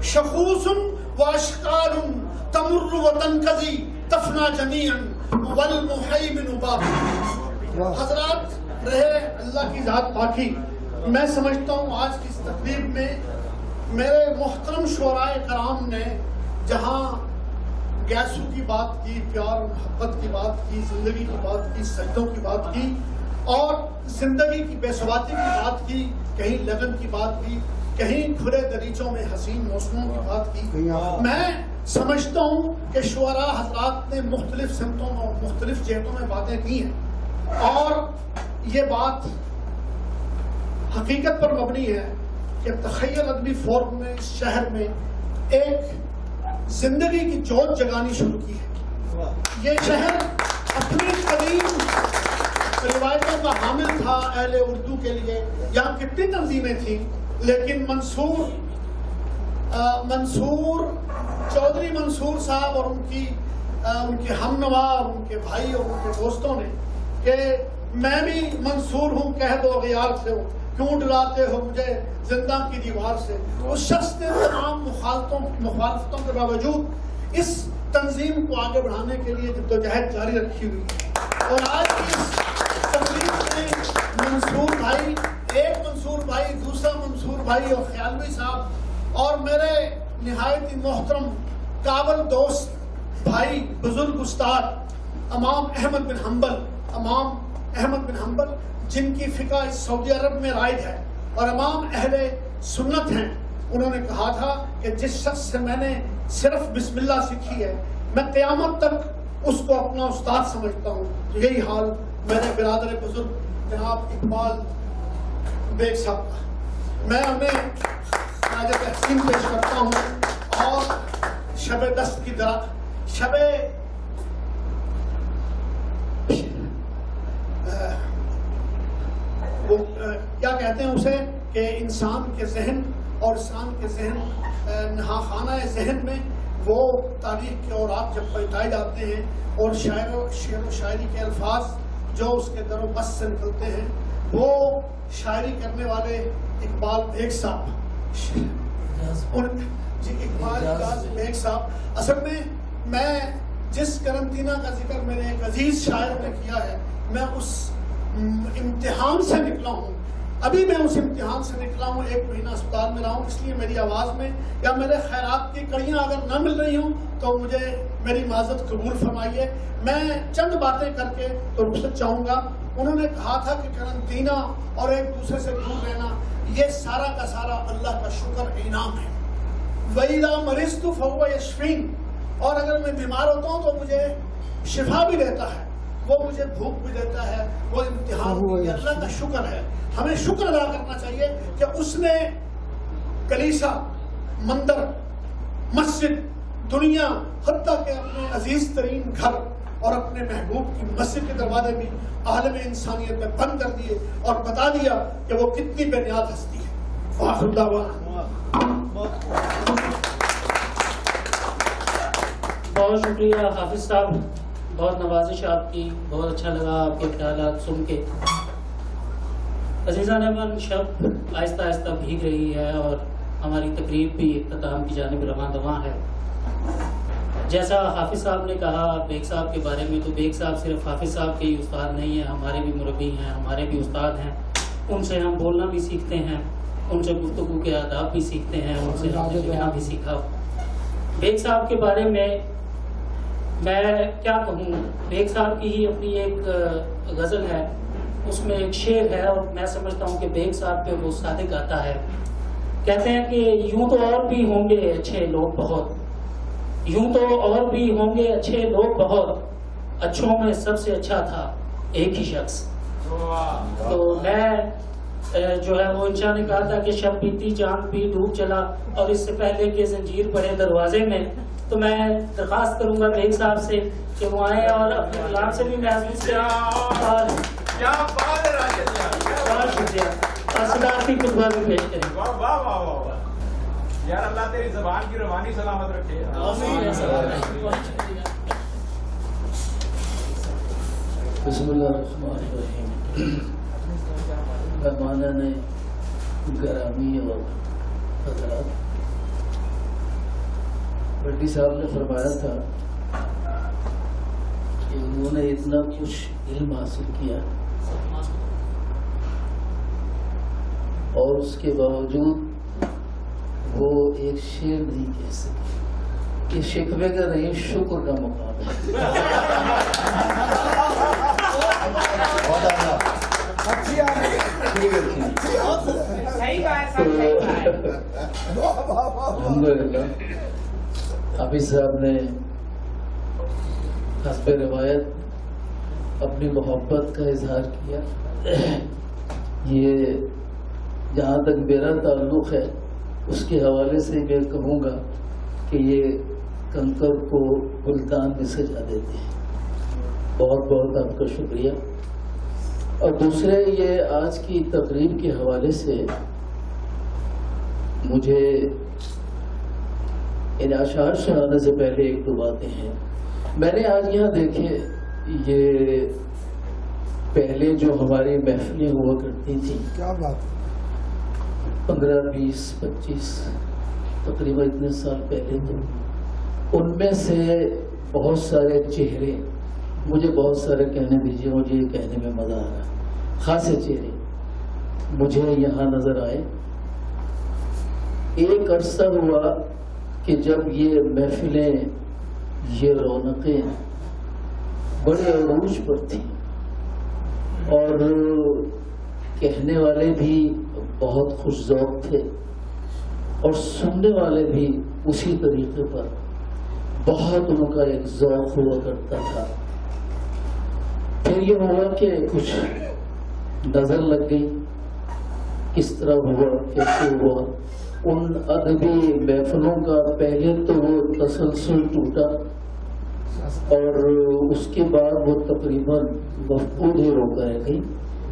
शखूसुन व अशकारुन तमुर्रु व तनकज़ी तफना जमीअन वल मुहैमिन बाकी। हज़रात, रहे अल्लाह की ज़ात बाकी। मैं समझता हूँ आज की इस तकरीब में मेरे मोहतरम शुअराए कराम ने जहाँ गैसू की बात की, प्यार और मोहब्बत की बात की, जिंदगी की बात की, सजदों की बात की, और जिंदगी की बेसवाती की बात की, कहीं लगन की बात की, कहीं खुले दरीचों में हसीन मौसमों की बात की। मैं समझता हूँ कि शुअरा हजरात ने मुख्तलिफ सिमतों और मुख्तलिफ जहतों में बातें की हैं, और ये बात हकीकत पर मबनी है कि तखय्युल अदबी फोरम ने इस शहर में एक जिंदगी की जोत जगानी शुरू की है। ये शहर अपनी कदीम रिवायतों का हामिल था अहले उर्दू के लिए। यहाँ कितनी तंजीमें थी, लेकिन चौधरी मंसूर साहब और उनके हमनवा और उनके भाई और उनके दोस्तों ने कि मैं भी मंसूर हूँ, कह दो गियार से हो, क्यों डराते हो मुझे जिंदा की दीवार से। उस शख्स ने तमाम मुखालफतों के बावजूद इस तंजीम को आगे बढ़ाने के लिए जद्दोजहद जारी रखी हुई है। और आज की इस तकरीब में मंसूर भाई, एक मंसूर भाई, दूसरा मंसूर भाई और ख्यालवी साहब और मेरे निहायत ही मोहतरम काबल दोस्त भाई बुजुर्ग उस्ताद इमाम अहमद बिन हंबल जिनकी फिका इस सऊदी अरब में राइज है और इमाम अहले सुन्नत हैं, उन्होंने कहा था कि जिस शख्स से मैंने सिर्फ बिस्मिल्लाह सीखी है मैं क़यामत तक उसको अपना उस्ताद समझता हूँ। तो यही हाल मेरे बिरादर बुजुर्ग जनाब इकबाल बेग साहब का। मैं उन्हें ताज तहसीन पेश करता हूँ और शब दस्त की तरह वो क्या कहते हैं उसे कि इंसान के जहन और इंसान के जहन नहाखाना जहन में वो तारीख के औरात जब पलटाए जाते हैं और शेर व शायरी के अल्फाज जो उसके दरो बस से निकलते हैं, वो शायरी करने वाले इकबाल बेग साहब बेग साहब असल में मैं जिस करंटीना का जिक्र मेरे एक अजीज शायर ने किया है, मैं उस इम्तिहान से निकला हूँ। अभी मैं उस इम्तिहान से निकला हूँ, 1 महीना अस्पताल में रहा हूँ, इसलिए मेरी आवाज़ में या मेरे खैरात की कड़ियाँ अगर न मिल रही हूँ तो मुझे मेरी माजरत कबूल फरमाइए। मैं चंद बातें करके तो रुखसत चाहूँगा। उन्होंने कहा था कि करंटीना और एक दूसरे से दूर रहना ये सारा का सारा अल्लाह का शुक्र इनाम है। वईदा मरिज़्तु फहुव यशफ़ीन, और अगर मैं बीमार होता हूँ तो मुझे शिफा भी देता है, वो मुझे भूख भी देता है, वो इम्तिहान भी, अल्लाह का शुक्र है। हमें शुक्र अदा करना चाहिए कि उसने कलीसा, मंदिर, मस्जिद, दुनिया, हत्ता के अपने अजीज तरीन घर और अपने महबूब की मस्जिद के दरवाजे भी आलम इंसानियत में बंद कर दिए और बता दिया कि वो कितनी बेनियाद हस्ती है। बहुत शुक्रिया हाफिज साहब, बहुत नवाजिश आपकी, बहुत अच्छा लगा आपके ख्यालात सुन के। अजीज़ान अमन, शब आहिस्ता आहिस्ता भीग रही है और हमारी तकरीब भी इख्तिताम की जानिब रवां है। जैसा हाफिज साहब ने कहा बेग साहब के बारे में, तो बेग साहब सिर्फ हाफिज साहब के ही उस्ताद नहीं हैं, हमारे भी मुरब्बी हैं, हमारे भी उस्ताद हैं। उनसे हम बोलना भी सीखते हैं, उनसे गुफ्तगू के आदाब भी सीखते हैं, उनसे हमने लिखना भी सीखा। बेग साहब के बारे में मैं क्या कहूँ, बेग साहब की ही अपनी एक गज़ल है, उसमें एक शेर है और मैं समझता हूँ कि बेग साहब पे वो सादिक आता है। कहते हैं कि यूं तो और भी होंगे अच्छे लोग बहुत, यूं तो और भी होंगे अच्छे लोग बहुत, अच्छों में सबसे अच्छा था एक ही शख्स। तो मैं जो है वो इंशाअल्लाह ने कहा था कि शब बीती चांद भी डूब चला और इससे पहले के जंजीर पड़े दरवाजे में। तो मैं दरख्वास्त करूंगा बेग साहब से कि वो आए और अपने कलाम से भी महसूस करें। और क्या बात है राशिद यार, बहुत शुक्रिया और सदारती खुतबा भी पेश करें। वाह वाह वाह वाह यार, अल्लाह तेरी ज़बान की रवानी सलामत रखे। मेहमानाने ग्रामी और हज़रात, भट्टी साहब ने फरमाया था कि उन्होंने इतना कुछ इल्म हासिल किया और उसके बावजूद वो एक शेर नहीं कह सके। ये शिकवे का नहीं, शुक्र का मुकाम है। हाफिज साहब ने हस्बे रिवायत अपनी मोहब्बत का इजहार किया। ये जहाँ तक मेरा ताल्लुक़ है उसके हवाले से मैं कहूँगा कि ये कंकर को गुलदान में सजा देते हैं। बहुत बहुत आपका शुक्रिया। और दूसरे ये आज की तकरीब के हवाले से मुझे इन अशार सुनाने से पहले एक दो बातें हैं। मैंने आज यहाँ देखे ये पहले जो हमारी महफिलें हुआ करती थी, क्या बात, 15, 20, 25 तकरीबन इतने साल पहले, तो उनमें से बहुत सारे चेहरे, मुझे बहुत सारे कहने दीजिए, मुझे ये कहने में मजा आ रहा, खासे चेहरे मुझे यहाँ नजर आए। एक अरसा हुआ कि जब ये महफिलें, ये रौनकें बड़े अरूज पर थी और कहने वाले भी बहुत खुशजौक थे और सुनने वाले भी उसी तरीके पर बहुत उनका एक ज़ौक़ हुआ करता था। फिर ये हुआ कि कुछ नजर लग गई, किस तरह हुआ, कैसे हुआ। उन अदबी महफिलों का पहले तो वो तसलसल टूटा और उसके बाद वो तकरीबन मफकूद ही रोका रह गई।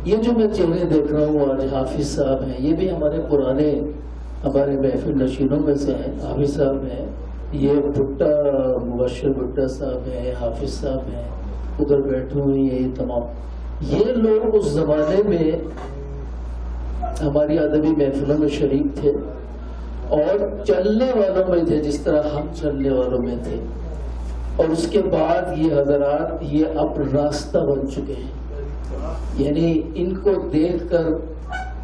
ये जो मैं चेहरे देख रहा हूँ आज, हाफिज साहब हैं, ये भी हमारे पुराने, हमारे महफिल नशीनों में से हैं। हाफिज साहब हैं, ये भुट्टा, मुबश्शिर भुट्टा साहब हैं, हाफिज साहब हैं, उधर बैठे हुए हैं। ये तमाम ये लोग उस जमाने में हमारी अदबी महफिलों में शरीक थे और चलने वालों में थे, जिस तरह हम चलने वालों में थे। और उसके बाद ये हजरात ये अब रास्ता बन चुके हैं, यानी इनको देखकर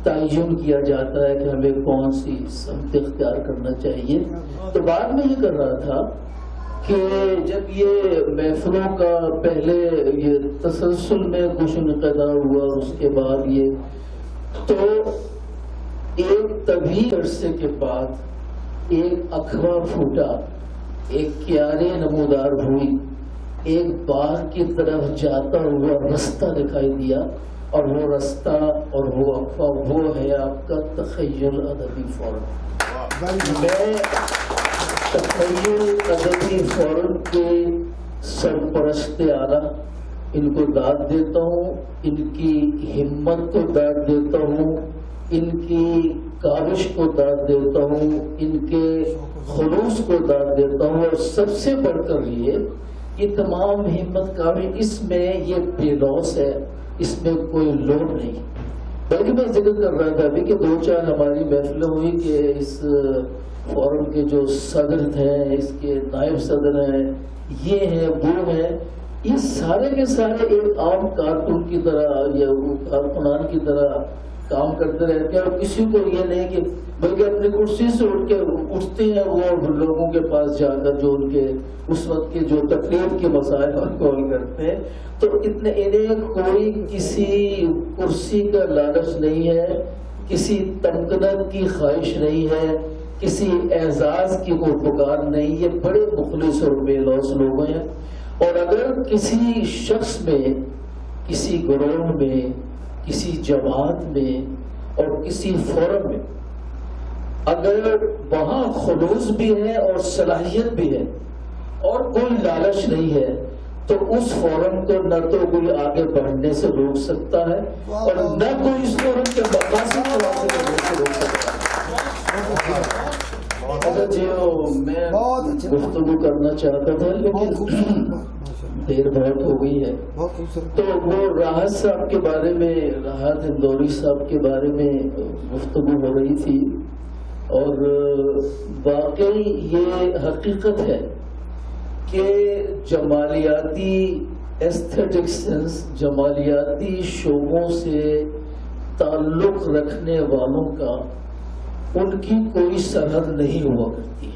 तयन किया जाता है कि हमें कौन सी समत इख्तियार करना चाहिए। तो बाद में ये कर रहा था कि जब ये महफिलों का पहले ये तसलसल में कुछ इनक़दा हुआ और उसके बाद ये, तो एक तभी अरसे के बाद एक अखवा फूटा, एक क्यारे नमूदार हुई, एक बाग की तरफ जाता हुआ रास्ता दिखाई दिया और वो रास्ता और वो अखवा वो है आपका तख़य्युल अदबी फोरम। मैं तख़य्युल अदबी फोरम के सरपरस्त आला इनको दाद देता हूँ, इनकी हिम्मत को दाद देता हूँ, इनकी काविश को दाद देता हूँ, इनके खुलूस को दाद देता हूँ। और सबसे बढ़कर ये तमाम हिम्मत काविश, इसमें ये बेलौस है, इसमें कोई लोड नहीं। बल्कि मैं जिक्र कर रहा था अभी कि 2-4 हमारी महफिलें हुई कि इस फोरम के जो सदर थे, इसके नायब सदर हैं, ये हैं, वो हैं, ये सारे के सारे एक आम कारकुन की तरह या कारकुनान की तरह काम करते रहते हैं और किसी को ये नहीं कि, बल्कि अपनी कुर्सी से उठते हैं वो लोगों के पास जाकर जो उनके उस वक्त के जो तकलीफ के मसाइल उनको हल करते हैं। तो इतने इन्हें कोई किसी कुर्सी का लालच नहीं है, किसी तमकनत की ख्वाहिश नहीं है, किसी एजाज की कोई पुकार नहीं। ये बड़े मुखलिस और बेलौस लोग हैं। और अगर किसी शख्स में, किसी ग्रोह में, किसी जमात में और किसी फोरम में अगर वहां खुलूस भी है और सलाहियत भी है और कोई लालच नहीं है, तो उस फोरम को न तो कोई आगे बढ़ने से रोक सकता है और न कोई इस फोरम के मकासद को रोक सकता है। जो मैं गुफ्तगू करना चाहता था लेकिन देर बहुत हो गई है, तो वो राहत साहब के बारे में, राहत इंदौरी साहब के बारे में गुफ्तगू हो रही थी। और वाकई ये हकीकत है कि जमालियाती एस्थेटिक सेंस, जमालियाती शोबों से ताल्लुक रखने वालों का उनकी कोई सरहद नहीं हुआ करती है।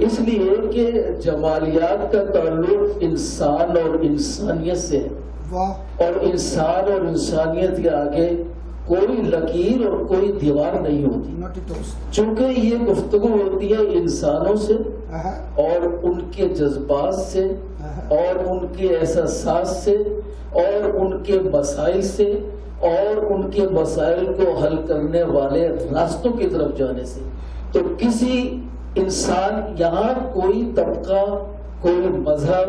इसलिए कि जमालियात का ताल्लुक इंसान और इंसानियत से है और इंसान और इंसानियत के आगे कोई लकीर और कोई दीवार नहीं होती। चूंकि ये गुफ्तगू होती है इंसानों से और उनके जज्बात से और उनके एहसास से और उनके मसाइल से और उनके मसाइल को हल करने वाले रास्तों की तरफ जाने से, तो किसी इंसान, यहाँ कोई तबका, कोई मजहब,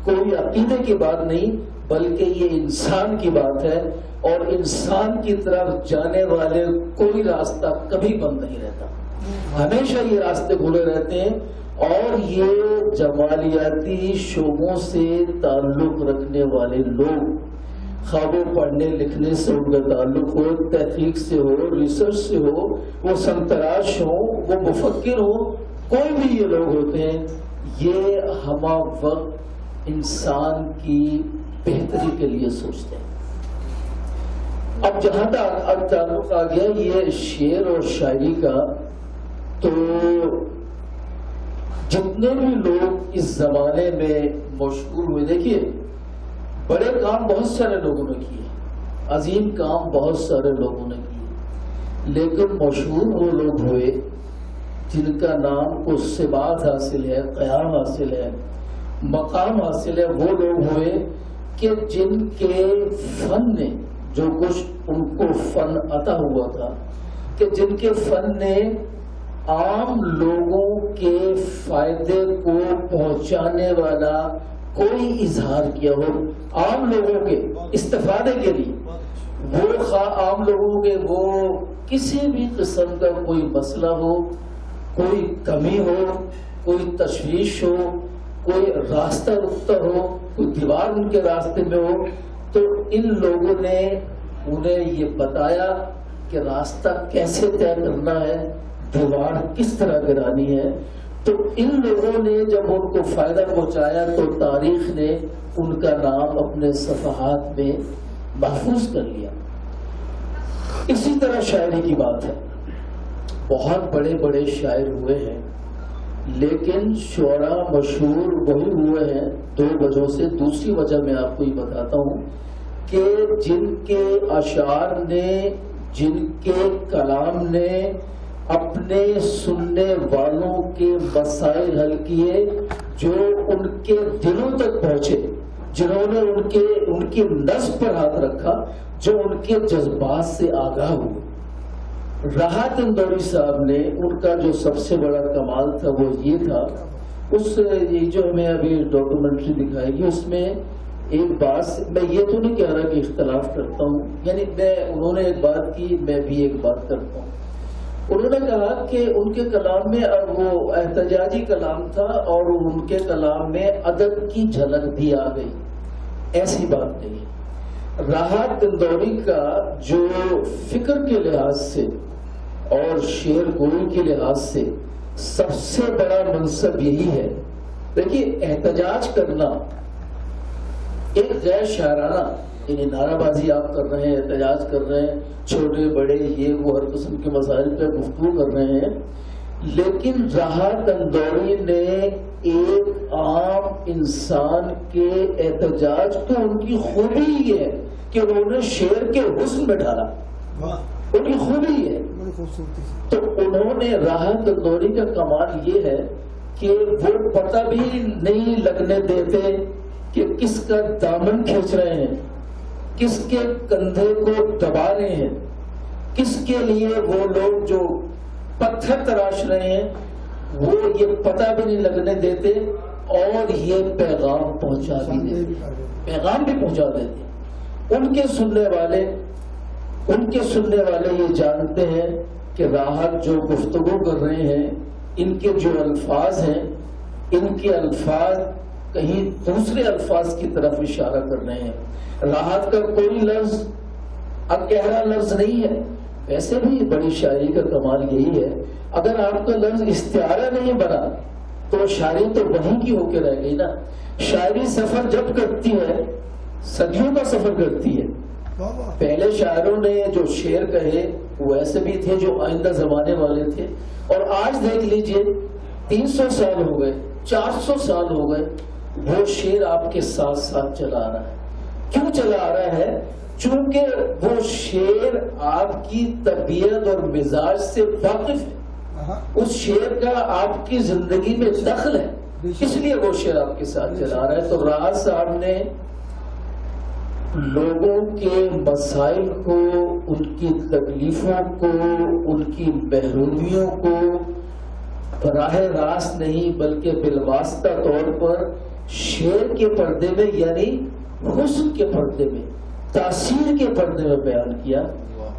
कोई अकीदे की बात नहीं, बल्कि ये इंसान की बात है, और इंसान की तरफ जाने वाले कोई रास्ता कभी बंद नहीं रहता, हमेशा ये रास्ते खुले रहते हैं। और ये जमालियाती शोबों से ताल्लुक रखने वाले लोग, खा वो पढ़ने लिखने से उनका ताल्लुक हो, तहकीक से हो, रिसर्च से हो, वो संतराश हो, वो मुफक्किर हो, कोई भी ये लोग होते हैं, ये हमा वक्त इंसान की बेहतरी के लिए सोचते हैं। अब जहां तक अब ताल्लुक आ गया ये शेर और शायरी का, तो जितने भी लोग इस जमाने में मशहूर हुए, देखिए बड़े काम बहुत सारे लोगों ने किए, अजीम काम बहुत सारे लोगों ने किए, लेकिन मशहूर वो लोग हुए जिनका नाम को सिबात हासिल है, क़याम हासिल है, मकाम हासिल है। वो लोग हुए कि जिनके फन ने, जो कुछ उनको फन अता हुआ था, कि जिनके फन ने आम लोगों के फायदे को पहुंचाने वाला कोई इजहार किया हो, आम लोगों के इस्तेफादे के लिए, वो आम लोगों के वो किसी भी किस्म का कोई मसला हो, कोई कमी हो, कोई तशवीश हो, कोई रास्ता रुकता हो, कोई दीवार उनके रास्ते में हो, तो इन लोगों ने उन्हें ये बताया कि रास्ता कैसे तय करना है, दीवार किस तरह गिरानी है। तो इन लोगों ने जब उनको फायदा पहुंचाया तो तारीख ने उनका नाम अपने सफ़हात में महफूज कर लिया। इसी तरह शायरी की बात है, बहुत बड़े बड़े शायर हुए हैं, लेकिन शुअरा मशहूर वही हुए हैं दो वजहों से। दूसरी वजह मैं आपको ये बताता हूँ कि जिनके अशार ने, जिनके कलाम ने अपने सुनने वालों के मसाइल हल किए, जो उनके दिलों तक पहुंचे, जिन्होंने उनकी नस्ब पर हाथ रखा, जो उनके जज्बात से आगाह हुए। राहत इंदौरी साहब ने, उनका जो सबसे बड़ा कमाल था वो ये था, ये जो हमें अभी डॉक्यूमेंट्री दिखाएगी उसमें एक बात, मैं ये तो नहीं कह रहा कि इख्तलाफ करता हूँ, यानी उन्होंने एक बात की, मैं भी एक बात करता हूँ। उन्होंने कहा कि उनके कलाम में वो एहतजाजी कलाम था और उनके कलाम में अदब की झलक भी आ गई, ऐसी बात नहीं। राहत इंदौरी का जो फिक्र के लिहाज से और शेर गोई के लिहाज से सबसे बड़ा मनसब यही है। देखिए, एहतजाज करना एक गैर शायराना, यानी नाराबाजी आप कर रहे हैं, एहतजाज कर रहे हैं, छोटे बड़े ये वो हर किस्म के मसाइल पर गुफ्तगू कर रहे हैं, लेकिन राहत इंदौरी ने एक आम इंसान के एहतजाज को, उनकी खूबी ये है कि उन्होंने शेर के हुस्न में ढाला, उनकी खूबी है। तो उन्होंने, राहत इंदौरी का कमाल ये है कि वो पता भी नहीं लगने देते कि किसका दामन खींच रहे हैं, किसके कंधे को दबा रहे हैं, किसके लिए वो लोग जो पत्थर तराश रहे हैं, वो ये पता भी नहीं लगने देते और ये पैगाम पहुंचा भी देते, पैगाम भी पहुंचा देते। उनके सुनने वाले ये जानते हैं कि राहत जो गुफ्तगू कर रहे हैं, इनके जो अल्फाज हैं, इनके अल्फाज कहीं दूसरे अल्फाज की तरफ इशारा कर रहे हैं। राहत का कोई लफ्ज अकहरा लफ्ज नहीं है। वैसे भी बड़ी शायरी का कमाल यही है, अगर आपका लफ्ज इस्तिआरा नहीं बना तो शायरी तो वहीं की होकर रह गई ना। शायरी सफर जब करती है, सदियों का सफर करती है। पहले शायरों ने जो शेर कहे वो ऐसे भी थे जो आइंदा जमाने वाले थे, और आज देख लीजिए 300 साल हो गए, 400 साल हो गए, वो शेर आपके साथ साथ चला आ रहा है। क्यों चला आ रहा है? चूंकि वो शेर आपकी तबीयत और मिजाज से वाकिफ है, उस शेर का आपकी जिंदगी में दखल है, इसलिए वो शेर आपके साथ चला आ रहा है। तो राहत साहब ने लोगों के मसाइल को, उनकी तकलीफों को, उनकी महरूमियों को बराह रास्त नहीं बल्कि बिलवास्ता तौर पर शेर के पर्दे में, यानी हुस्न के पर्दे में, तासीर के पर्दे में बयान किया।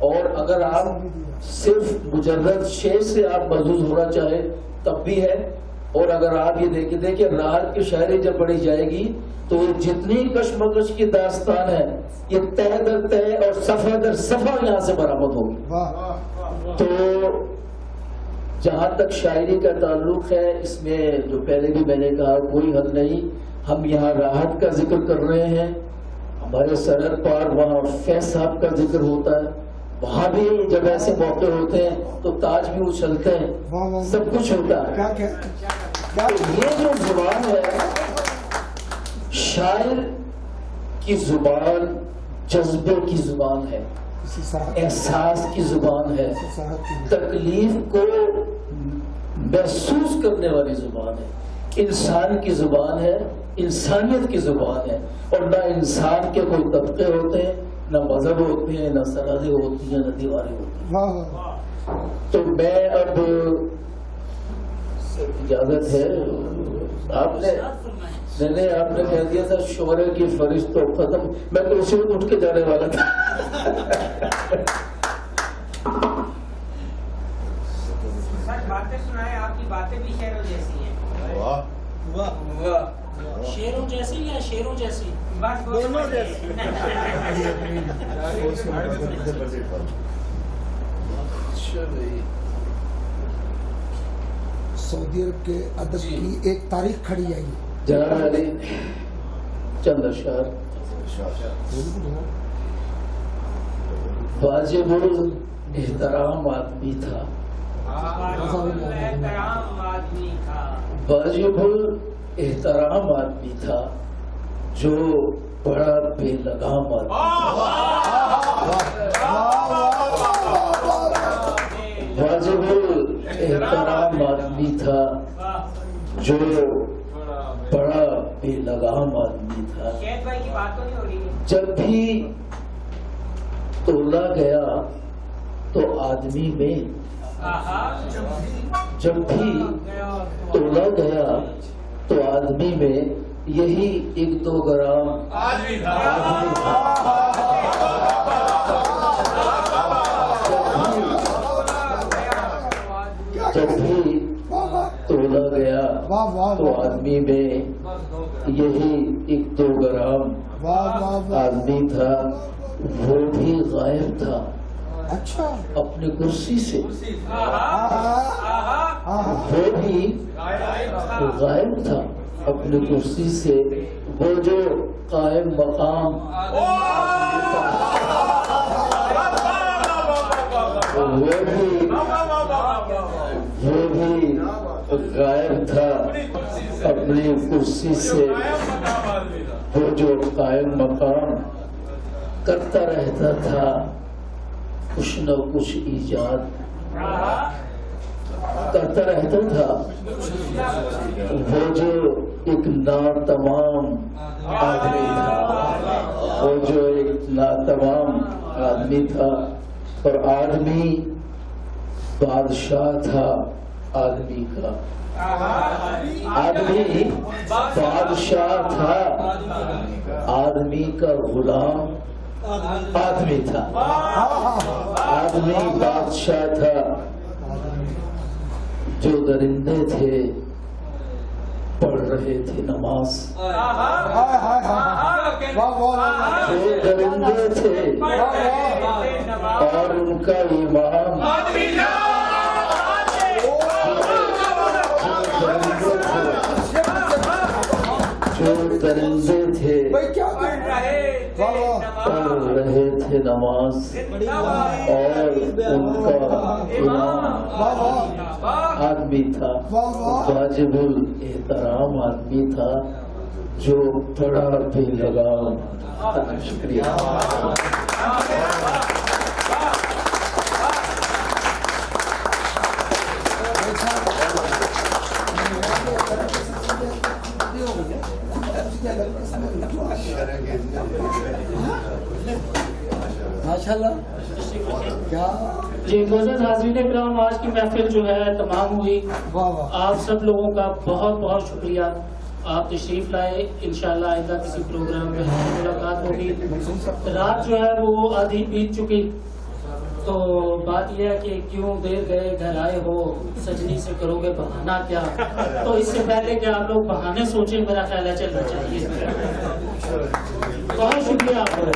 और अगर आप सिर्फ मुजर्रद शेर से आप महजूज होना चाहे तब भी है। और अगर आप ये देखिए राहत की शायरी जब पढ़ी जाएगी तो ये जितनी कशमकश की दास्तान है ये तय दर तय और सफा दर सफा यहाँ से बरामद होगी। तो जहां तक शायरी का ताल्लुक है, इसमें जो पहले भी मैंने कहा कोई हल नहीं। हम यहाँ राहत का जिक्र कर रहे हैं, हमारे सरहद पार वहाँ फैज साहब का जिक्र होता है, वहाँ भी जब ऐसे मौके होते हैं तो ताज भी उछलते हैं, सब कुछ होता है। तो ये जो जुबान है, शायर की जुबान जज्बे की जुबान है, एहसास की जुबान है, तकलीफ को महसूस करने वाली जुबान है, इंसान की जुबान है, इंसानियत की जुबान है। और ना इंसान के कोई तबके होते हैं, न मजहब होते हैं, न सरहदें होती हैं, न दीवारें होती हैं। तो मैं अब इजाजत है, आपने आपने कह दिया था शोरे की फरिश्तों खत्म, मैं तो उसी वक्त उठ के जाने वाला था। सच बातें सुनाए, आपकी बातें भी शेरों जैसी हैं। वाह वाह वाह, शेरों जैसी या शेरों जैसी? बस दोनों जैसी। सऊदी अरब के अदब की एक तारीख खड़ी आई है। जनाब अली चंद अशार वाजिबुल एहतराम आदमी था, वाजिबुल एहतराम आदमी था, जो बड़ा बेलगाम आदमी था। वाजिबुल एहतराम आदमी था, जो बड़ा बेलगाम आदमी था। भाई की बात तो नहीं हो रही है। जब भी तोला गया तो आदमी में, जब भी तोला गया तो आदमी में यही 1-2 ग्राम आदमी था। जब भी तोला गया तो आदमी में यही 1-2 ग्राम आदमी था। वो भी गायब था। अच्छा, अपनी कुर्सी से वो भी गायब था अपनी कुर्सी से। वो जो कायम मकाम वो भी गायब था अपनी कुर्सी से। वो जो कायम मकाम करता रहता था कुछ न कुछ ईजाद करता रहता था। वो जो एक नातमाम आदमी था, वो जो एक नातमाम आदमी था। और आदमी बादशाह था आदमी का, आदमी बादशाह था, आदमी का गुलाम आदमी था। आदमी बादशाह था, जो दरिंदे थे पढ़ रहे थे नमाज, जो दरिंदे थे और उनका इमाम जो दरिंदे थे पढ़ रहे थे नमाज और उनका इमाम आदमी था। वाजिबुल एहतराम आदमी था, जो बड़ा बेलगाम। शुक्रिया। माशाल्लाह। क्या जी मोअज़्ज़ज़ हाज़रीन किराम, आज की महफिल जो है तमाम हुई। आप सब लोगों का बहुत बहुत शुक्रिया। आप तशरीफ लाए। इंशाल्लाह आइंदा किसी प्रोग्राम में मुलाकात होगी। रात जो है वो आधी बीत चुकी, तो बात यह है कि क्यों देर गए घर आए हो, सजनी से करोगे बहाना क्या। तो इससे पहले कि आप लोग बहाने सोचें, मेरा ख्याल है चलना चाहिए। बहुत शुक्रिया आपका।